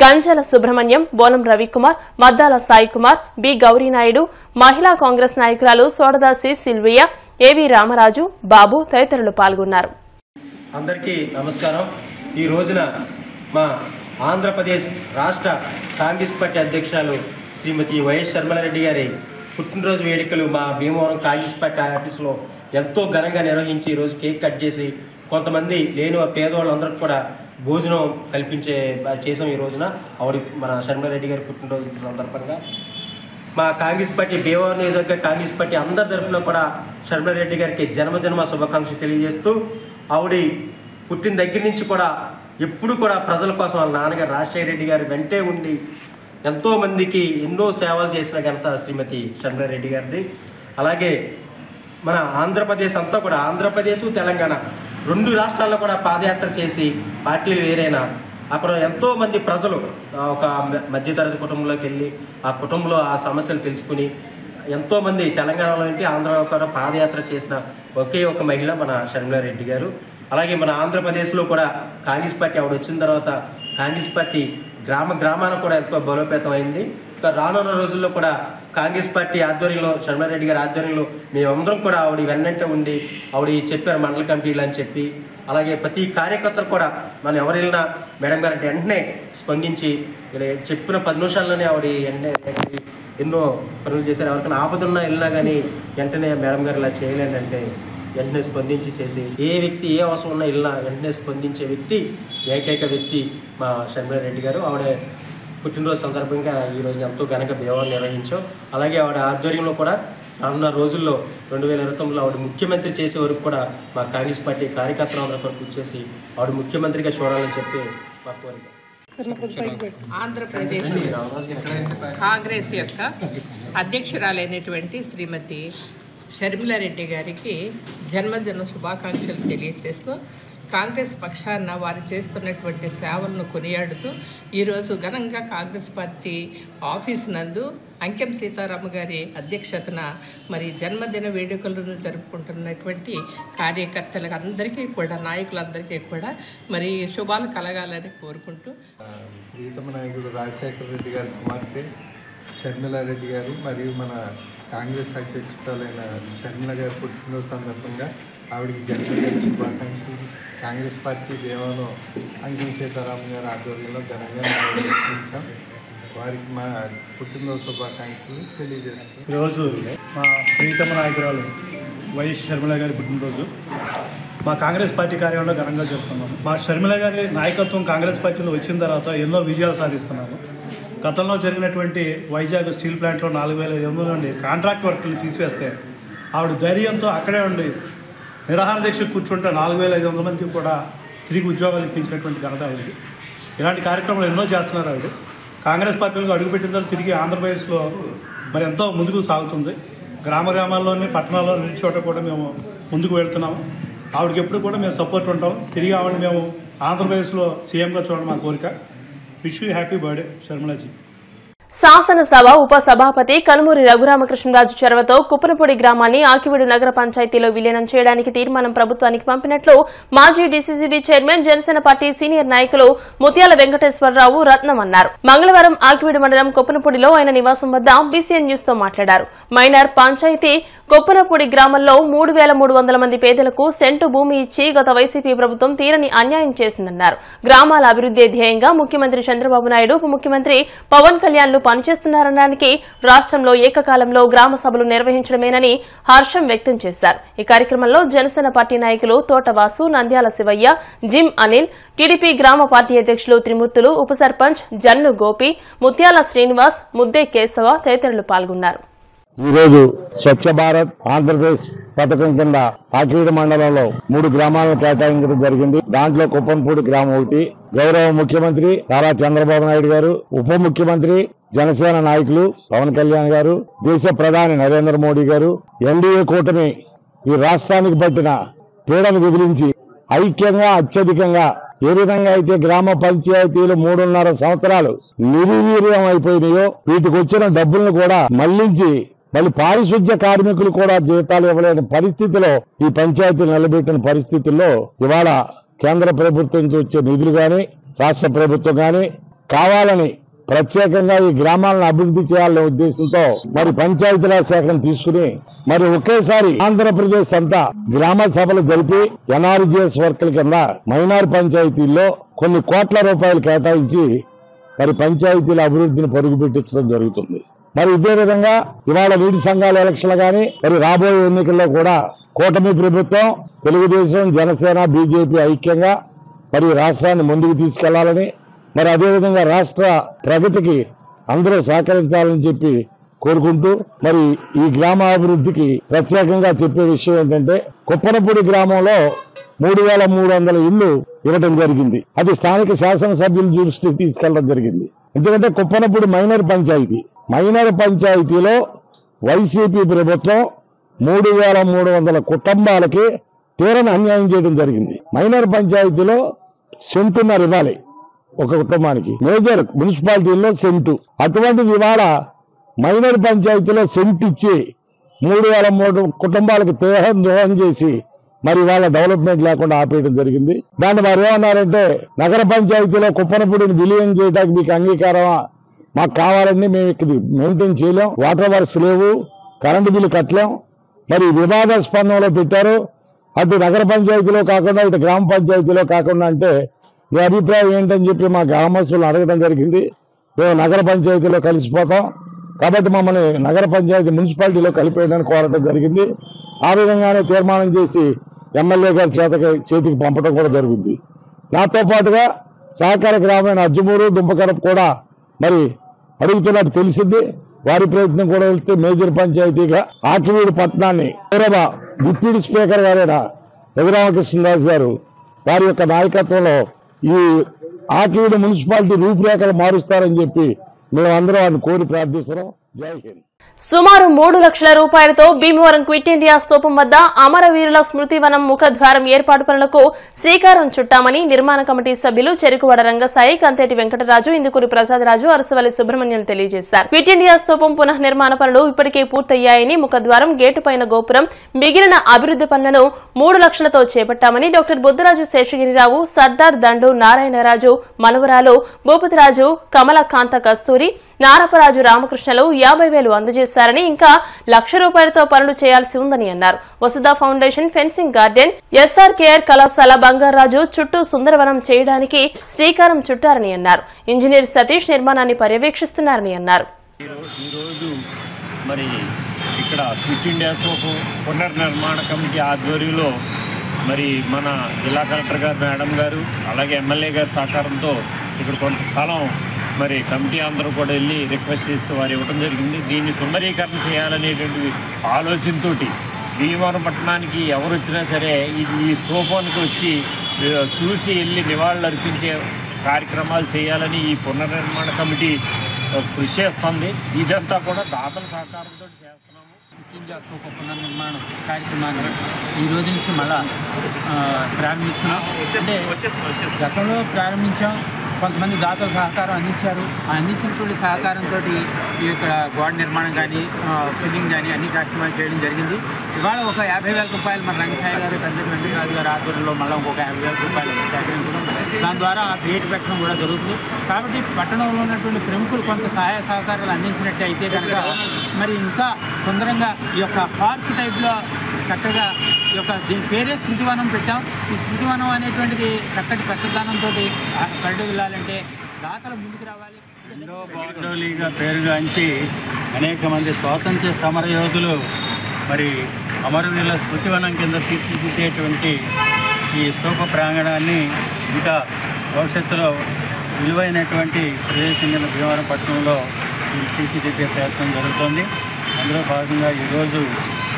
గంజాల సుబ్రహ్మణ్యం, బోలం రవికుమార్, మద్దాల సాయి కుమార్, బి గౌరీనాయుడు, మహిళా కాంగ్రెస్ నాయకురాలు సోడదాసి సిల్వియా, ఏవి రామరాజు, బాబు తదితరులు పాల్గొన్నారు. అందరికీ నమస్కారం. ఈ రోజున మా ఆంధ్రప్రదేశ్ రాష్ట్ర కాంగ్రెస్ పార్టీ అధ్యక్షురాలు శ్రీమతి వైఎస్ షర్మిలారెడ్డి గారి పుట్టినరోజు వేడుకలు మా భీమవరం కాంగ్రెస్ పార్టీ ఆఫీసులో ఎంతో ఘనంగా నిర్వహించి ఈరోజు కేక్ కట్ చేసి కొంతమంది లేని పేదవాళ్ళందరికీ కూడా భోజనం చేసాం. ఈ రోజున ఆవిడ మన షర్మిలారెడ్డి గారి పుట్టినరోజు సందర్భంగా మా కాంగ్రెస్ పార్టీ భీమవరం నియోజకవర్గ కాంగ్రెస్ పార్టీ అందరి తరఫున కూడా షర్మిలారెడ్డి గారికి జన్మదిన శుభాకాంక్షలు తెలియజేస్తూ, ఆవిడ పుట్టిన దగ్గర నుంచి కూడా ఎప్పుడు కూడా ప్రజల కోసం వాళ్ళ నాన్నగారు రాజశేఖర రెడ్డి గారి వెంటే ఉండి ఎంతోమందికి ఎన్నో సేవలు చేసిన ఘనత శ్రీమతి షర్మిలారెడ్డి గారిది. అలాగే మన ఆంధ్రప్రదేశ్ అంతా కూడా, ఆంధ్రప్రదేశ్ తెలంగాణ 2 రాష్ట్రాల్లో కూడా పాదయాత్ర చేసి పార్టీలు వేరైనా అక్కడ ఎంతోమంది ప్రజలు ఒక మధ్యతరగతి కుటుంబంలోకి వెళ్ళి ఆ కుటుంబంలో ఆ సమస్యలు తెలుసుకుని ఎంతోమంది తెలంగాణలో ఏంటి ఆంధ్రలో కూడా పాదయాత్ర చేసిన ఒకే ఒక మహిళ మన షర్మిలారెడ్డి గారు. అలాగే మన ఆంధ్రప్రదేశ్లో కూడా కాంగ్రెస్ పార్టీ ఆవిడ వచ్చిన తర్వాత కాంగ్రెస్ పార్టీ గ్రామాన కూడా ఎంతో బలోపేతం అయింది. ఇంకా రానున్న రోజుల్లో కూడా కాంగ్రెస్ పార్టీ ఆధ్వర్యంలో షర్మిలారెడ్డి గారి ఆధ్వర్యంలో మేమందరం కూడా ఆవిడ వెన్నంటే ఉండి ఆవిడ చెప్పారు మండల కమిటీలు అని చెప్పి, అలాగే ప్రతి కార్యకర్తలు కూడా మనం ఎవరు వెళ్ళినా మేడం గారు అంటే వెంటనే స్పందించి చెప్పిన 10 నిమిషాల్లోనే ఆవిడ ఎన్నో పనులు చేశారు. ఎవరికైనా ఆపదున్నా వెళ్ళినా కానీ వెంటనే మేడం గారు ఇలా చేయలేండి అంటే వెంటనే స్పందించి చేసి ఏ వ్యక్తి ఏ అవసరం ఉన్నా వెళ్ళినా వెంటనే స్పందించే వ్యక్తి ఏకైక వ్యక్తి మా షర్మిలారెడ్డి గారు. ఆవిడ పుట్టినరోజు సందర్భంగా ఈరోజు ఎంతో ఘనంగా భీమవరం నిర్వహించాం. అలాగే ఆవిడ ఆధ్వర్యంలో కూడా రానున్న రోజుల్లో 2029లో ఆవిడ ముఖ్యమంత్రి చేసే వరకు కూడా మా కాంగ్రెస్ పార్టీ కార్యకర్తలు అందరూ కూడా కృషి చేసి ఆవిడ ముఖ్యమంత్రిగా చూడాలని చెప్పి మా కోరిక. ఆంధ్రప్రదేశ్ కాంగ్రెస్ యొక్క అధ్యక్షురాలైనటువంటి శ్రీమతి షర్మిలారెడ్డి గారికి జన్మదిన శుభాకాంక్షలు తెలియజేస్తూ కాంగ్రెస్ పక్షాన వారు చేస్తున్నటువంటి సేవలను కొనియాడుతూ ఈరోజు ఘనంగా కాంగ్రెస్ పార్టీ ఆఫీస్ నందు అంకెం సీతారామ గారి అధ్యక్షతన మరి జన్మదిన వేడుకలను జరుపుకుంటున్నటువంటి కార్యకర్తలకు అందరికీ కూడా నాయకులందరికీ కూడా మరి శుభాలు కలగాలని కోరుకుంటూ ప్రీతమ నాయకుడు రాజశేఖర రెడ్డి గారి కుమార్తె షర్మిలారెడ్డి గారు మరియు మన కాంగ్రెస్ అధ్యక్షురాలైన షర్మిల గారి పుట్టినరోజు సందర్భంగా ఆవిడకి జన్మదిన శుభాకాంక్షలు కాంగ్రెస్ పార్టీ దేవాలో అంకెం సీతారామన్ గారి ఆధ్వర్యంలో ఘనంగా నిర్వహించాం. వారికి మా పుట్టినరోజు శుభాకాంక్షలు తెలియజేస్తాం. ఈరోజు మా ప్రీతమ నాయకురాలు వైఎస్ షర్మిల గారి పుట్టినరోజు మా కాంగ్రెస్ పార్టీ కార్యాలయంలో ఘనంగా జరుపుతున్నాము. మా షర్మిల గారి నాయకత్వం కాంగ్రెస్ పార్టీలో వచ్చిన తర్వాత ఎన్నో విజయాలు సాధిస్తున్నాము. గతంలో జరిగినటువంటి వైజాగ్ స్టీల్ ప్లాంట్లో 4,500 నుండి కాంట్రాక్ట్ వర్కులు తీసివేస్తే ఆవిడ ధైర్యంతో అక్కడే ఉండి నిరాహార దీక్ష కూర్చుంటే 4,500 మందికి కూడా తిరిగి ఉద్యోగాలు ఇప్పించినటువంటి ఘనత ఆవిడ. ఇలాంటి కార్యక్రమాలు ఎన్నో చేస్తున్నారు ఆవిడ. కాంగ్రెస్ పార్టీలో అడుగుపెట్టిన తర్వాత తిరిగి ఆంధ్రప్రదేశ్లో మరి ఎంతో ముందుకు సాగుతుంది. గ్రామాల్లోని పట్టణాల్లో అన్ని చోట కూడా మేము ముందుకు వెళ్తున్నాము. ఆవిడకి ఎప్పుడు కూడా మేము సపోర్ట్ ఉంటాం. తిరిగి ఆవిడని మేము ఆంధ్రప్రదేశ్లో సీఎంగా చూడడం మా కోరిక. విష్ యూ హ్యాపీ బర్త్డే షర్మిలాజీ. శాసనసభ ఉప సభాపతి కనుమూరి రఘురామకృష్ణరాజు చొరవతో కుప్పనపూడి గ్రామాన్ని ఆకివీడు నగర పంచాయతీలో విలీనం చేయడానికి తీర్మానం ప్రభుత్వానికి పంపినట్లు మాజీ DCCB chairman Janasena party senior నాయకులు ముత్యాల వెంకటేశ్వరరావు రత్నం అన్నారు. మంగళవారం ఆకివీడు మండలం కుప్పనపూడిలో ఆయన నివాసం వద్ద బీసీఎన్ న్యూస్ తో మాట్లాడారు. మైనర్ పంచాయతీ కుప్పనపూడి గ్రామంలో 3,300 మంది పేదలకు సెంటు భూమి ఇచ్చి గత వైసీపీ ప్రభుత్వం తీరని అన్యాయం చేసిందన్నారు. గ్రామాల అభివృద్ధి ధ్యేయంగా ముఖ్యమంత్రి చంద్రబాబు నాయుడు ఉప ముఖ్యమంత్రి పవన్ కళ్యాణ్ పనిచేస్తున్నారనడానికి రాష్ట్రంలో ఏకకాలంలో గ్రామ సభలు నిర్వహించడమేనని హర్షం వ్యక్తం చేశారు. ఈ కార్యక్రమంలో జనసేన పార్టీ నాయకులు తోటవాసు, నంద్యాల శివయ్య, జిమ్ అనిల్, టీడీపీ గ్రామ పార్టీ అధ్యక్షులు త్రిమూర్తులు, ఉప సర్పంచ్ జన్ను గోపి, ముత్యాల శ్రీనివాస్, ముద్దే కేశవ తదితరులు పాల్గొన్నారు. ఈరోజు స్వచ్ఛ భారత్ ఆంధ్రప్రదేశ్ పథకం కింద ఆకివీడు మండలంలో 3 గ్రామాలను కేటాయించడం జరిగింది. దాంట్లో కుప్పనపూడి గ్రామం ఒకటి. గౌరవ ముఖ్యమంత్రి నారా చంద్రబాబు నాయుడు గారు, ఉప ముఖ్యమంత్రి జనసేన నాయకులు పవన్ కళ్యాణ్ గారు, దేశ ప్రధాని నరేంద్ర మోడీ గారు, ఎన్డీఏ కూటమి ఈ రాష్ట్రానికి పట్టిన పీడను విదిలించి ఐక్యంగా అత్యధికంగా ఏ విధంగా అయితే గ్రామ పంచాయతీలు 3.5 సంవత్సరాలు నిర్వీర్యం అయిపోయినాయో వీటికి వచ్చిన డబ్బులను కూడా మళ్లించి మళ్ళీ పారిశుద్ధ్య కార్మికులు కూడా జీతాలు ఇవ్వలేని పరిస్థితిలో ఈ పంచాయతీలు నిలబెట్టిన పరిస్థితుల్లో ఇవాళ కేంద్ర ప్రభుత్వం నుంచి వచ్చే నిధులు గాని రాష్ట్ర ప్రభుత్వం గాని కావాలని ప్రత్యేకంగా ఈ గ్రామాలను అభివృద్ధి చేయాలనే ఉద్దేశంతో మరి పంచాయతీరాజ్ శాఖను తీసుకుని మరి ఒకేసారి ఆంధ్రప్రదేశ్ అంతా గ్రామ సభలు జరిపి ఎన్ఆర్జీఎస్ వర్కుల కింద మైనార్ పంచాయతీల్లో కొన్ని కోట్ల రూపాయలు కేటాయించి మరి పంచాయతీల అభివృద్ధిని పరుగు పెట్టించడం జరుగుతుంది. మరి ఇదే విధంగా ఇవాళ నీటి సంఘాల ఎలక్షన్లు కానీ మరి రాబోయే ఎన్నికల్లో కూడా కూటమి ప్రభుత్వం తెలుగుదేశం జనసేన బీజేపీ ఐక్యంగా మరి రాష్ట్రాన్ని ముందుకు తీసుకెళ్లాలని మరి అదేవిధంగా రాష్ట్ర ప్రగతికి అందరూ సహకరించాలని చెప్పి కోరుకుంటూ మరి ఈ గ్రామాభివృద్ధికి ప్రత్యేకంగా చెప్పే విషయం ఏంటంటే కుప్పనపూడి గ్రామంలో 3,300 ఇళ్లు ఇవ్వడం జరిగింది. అది స్థానిక శాసనసభ్యుల దృష్టికి తీసుకెళ్లడం జరిగింది. ఎందుకంటే కుప్పనపూడి మైనర్ పంచాయతీలో వైసీపీ ప్రభుత్వం 3,300 కుటుంబాలకి తీరని అన్యాయం చేయడం జరిగింది. మైనర్ పంచాయతీలో సెంటున్నర ఇవ్వాలి ఒక కుటుంబానికి, మేజర్ మున్సిపాలిటీల్లో సెంటు. అటువంటిది ఇవాళ మైనర్ పంచాయతీలో సెంట్ ఇచ్చి 3,300 కుటుంబాలకు దోహం చేసి మరి వాళ్ళ డెవలప్మెంట్ లేకుండా ఆపేయడం జరిగింది. దాన్ని వారు ఏమన్నారంటే నగర పంచాయతీలో కుప్పనపూడిని విలీనం చేయడానికి మీకు అంగీకారమా, మాకు కావాలని మేము ఇక్కడ మెయింటైన్ చేయలేం, వాటర్ వర్క్స్ లేవు, కరెంటు బిల్లు కట్టలేం, మరి వివాదాస్పందంలో పెట్టారు. అటు నగర పంచాయతీలో కాకుండా ఇటు గ్రామ పంచాయతీలో కాకుండా అంటే మీ అభిప్రాయం ఏంటని చెప్పి మా గ్రామస్తులు అడగడం జరిగింది. మేము నగర పంచాయతీలో కలిసిపోతాం కాబట్టి మమ్మల్ని నగర పంచాయతీ మున్సిపాలిటీలో కలిపేయడానికి కోరటం జరిగింది. ఆ విధంగానే తీర్మానం చేసి ఎమ్మెల్యే గారి చేతికి పంపడం కూడా జరిగింది. నాతో పాటుగా సహకార గ్రామమైన అజ్జమూరు దుంపకరపు కూడా మరి అడుగుతున్నట్టు తెలిసింది. వారి ప్రయత్నం కూడా వెళ్తే మేజర్ పంచాయతీగా ఆకివీడు పట్టణాన్ని గౌరవ డిప్యూటీ స్పీకర్ గారైన రఘురామకృష్ణరాజు గారు వారి యొక్క నాయకత్వంలో ఈ ఆకివీడు మున్సిపాలిటీ రూపురేఖలు మారుస్తారని చెప్పి మేమందరం వారిని కోరి ప్రార్థిస్తున్నాం. జై హింద్. సుమారు 3 లక్షల రూపాయలతో భీమవరం క్విట్ ఇండియా స్తూపం వద్ద అమరవీరుల స్మృతివనం ముఖద్వారం ఏర్పాటు పనులకు శ్రీకారం చుట్టామని నిర్మాణ కమిటీ సభ్యులు చెరుకువాడ రంగసాయి, కంతేటి వెంకటరాజు, ఇందుకూరి ప్రసాదరాజు, అరసవల్లి సుబ్రహ్మణ్యం తెలియజేశారు. క్విట్ ఇండియా స్తూపం పునఃనిర్మాణ పనులు ఇప్పటికే పూర్తయ్యాయని, ముఖద్వారం, గేటు పైన గోపురం, మిగిలిన అభివృద్ధి పనులను 3 లక్షలతో చేపట్టామని డాక్టర్ బుద్ధరాజు శేషగిరిరావు, సర్దార్ దండు నారాయణరాజు మనవరాలు భూపతిరాజు, కమల కాంత కస్తూరి, నారపరాజు రామకృష్ణలు 50,000 అందజేశారని, ఇంకా 1,00,000 రూపాయలతో పనులు చేయాల్సి ఉందని అన్నారు. వసుధ ఫౌండేషన్ ఫెన్సింగ్ గార్డెన్, SRKR కళాశాల బంగారాజు చుట్టూ సుందరవనం చేయడానికి శ్రీకారం చుట్టారని అన్నారు. ఇంజనీర్ సతీష్ నిర్మాణాన్ని పర్యవేక్షిస్తున్నారని అన్నారు. ఈరోజు మరి ఇక్కడ క్విట్ ఇండియా స్తూపం పునర్నిర్మాణ కమిటీ ఆధ్వర్యంలో మరి మన జిల్లా కలెక్టర్ గారు మేడం గారు అలాగే ఎమ్మెల్యే గారి సహకారంతో ఇక్కడ కొంత స్థలం మరి కమిటీ అందరూ కూడా వెళ్ళి రిక్వెస్ట్ చేస్తూ వారు ఇవ్వడం జరిగింది. దీన్ని సుందరీకరణ చేయాలనేటువంటి ఆలోచనతో భీమవరం పట్టణానికి ఎవరు వచ్చినా సరే ఈ స్తూపానికి వచ్చి చూసి వెళ్ళి నివాళులు అర్పించే కార్యక్రమాలు చేయాలని ఈ పునర్నిర్మాణ కమిటీ కృషి చేస్తుంది. ఇదంతా కూడా దాతల సహకారంతో చేస్తున్నాము. క్విట్ ఇండియా స్తూప పునర్నిర్మాణ కార్యక్రమాన్ని ఈ రోజు నుంచి మళ్ళా ప్రారంభిస్తున్నాం. అంటే గతంలో ప్రారంభించాం, కొంతమంది దాతలు సహకారం అందించారు. ఆ అందించినటువంటి సహకారంతో ఇక్కడ గోడ నిర్మాణం కానీ ఫిల్లింగ్ కానీ అన్ని కార్యక్రమాలు చేయడం జరిగింది. ఇవాళ ఒక 50,000 రూపాయలు మన రంగసాయి గారు, కంచెటి వెంకటరాజు గారి ఆధ్వర్యంలో మళ్ళీ ఇంకొక 50,000 రూపాయలు సేకరించడం, దాని ద్వారా గేట్ పెట్టడం కూడా జరుగుతుంది. కాబట్టి పట్టణంలో ఉన్నటువంటి ప్రముఖులు కొంత సహాయ సహకారాలు అందించినట్టు అయితే కనుక మరి ఇంకా సుందరంగా ఈ యొక్క పార్క్ టైప్లో చక్కగా ఈ యొక్క దీని పేరే స్మృతివనం పెట్టాం. ఈ స్మృతివనం అనేటువంటిది చక్కటి పెద్దదానంతో పరిడి వెళ్ళాలంటే దాతలు ముందుకు రావాలి. జిందో బార్డోలీగా పేరుగాంచి అనేక మంది స్వాతంత్ర్య సమరయోధులు మరి అమరవీరుల స్మృతివనం కింద తీర్చిదిద్దేటువంటి ఈ స్తూప ప్రాంగణాన్ని ఇంకా భవిష్యత్తులో విలువైనటువంటి ప్రదేశం కింద భీమవరం పట్టణంలో తీర్చిదిద్దే ప్రయత్నం జరుగుతోంది. అందులో భాగంగా ఈరోజు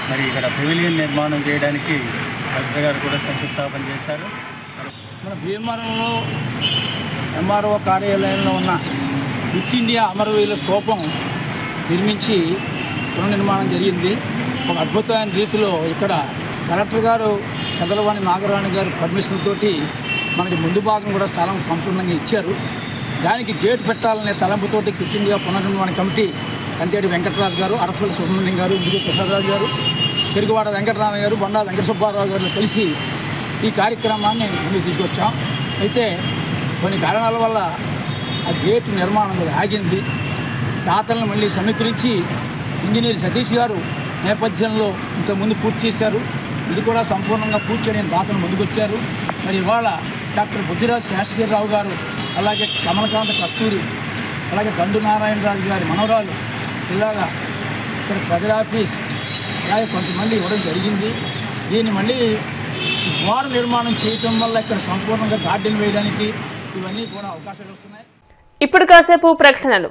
మరి ఇక్కడ పెవిలియన్ నిర్మాణం చేయడానికి కలెక్టర్ గారు కూడా శంకుస్థాపన చేశారు. మన భీమవరంలో MRO కార్యాలయంలో ఉన్న క్విట్ ఇండియా అమరవీరుల స్తూపం నిర్మించి పునర్నిర్మాణం జరిగింది. ఒక అద్భుతమైన రీతిలో ఇక్కడ కలెక్టర్ గారు చంద్రవాణి నాగరాణి గారు పర్మిషన్ తోటి మనకి ముందు భాగం కూడా స్థలం సంపూర్ణంగా ఇచ్చారు. దానికి గేట్ పెట్టాలనే తలంపుతోటి క్విట్ ఇండియా పునర్నిర్మాణ కమిటీ కంతేటి వెంకటరాజు గారు, అరసవల్లి సుబ్రహ్మణ్యం గారు, ఇందుకు ప్రసాదరాజు గారు, చెరుకువాడ వెంకటరామయ్య గారు, బొండా వెంకట సుబ్బారావు గారు కలిసి ఈ కార్యక్రమాన్ని ముందుకు తీసుకొచ్చాం. అయితే కొన్ని కారణాల వల్ల ఆ గేటు నిర్మాణం ఆగింది. దాతలను మళ్ళీ సమీకరించి ఇంజనీర్ సతీష్ గారు నేపథ్యంలో ఇంతకుముందు పూర్తి చేశారు. ఇది కూడా సంపూర్ణంగా పూర్తి చేయడానికి దాతలు ముందుకొచ్చారు. మరి ఇవాళ డాక్టర్ బుద్ధిరాజు శేషగిరిరావు గారు, అలాగే కమలకాంత కస్తూరి, అలాగే దండు నారాయణరాజు గారి మనవరాలు, ఇలాగా ఇక్కడ ప్రజల ఆఫీస్ అలాగే కొంతమంది ఇవ్వడం జరిగింది. దీన్ని మళ్ళీ గోడ నిర్మాణం చేయటం వల్ల ఇక్కడ సంపూర్ణంగా గార్డెన్ వేయడానికి ఇవన్నీ కూడా అవకాశాలు వస్తున్నాయి. ఇప్పుడు కాసేపు ప్రకటనలు.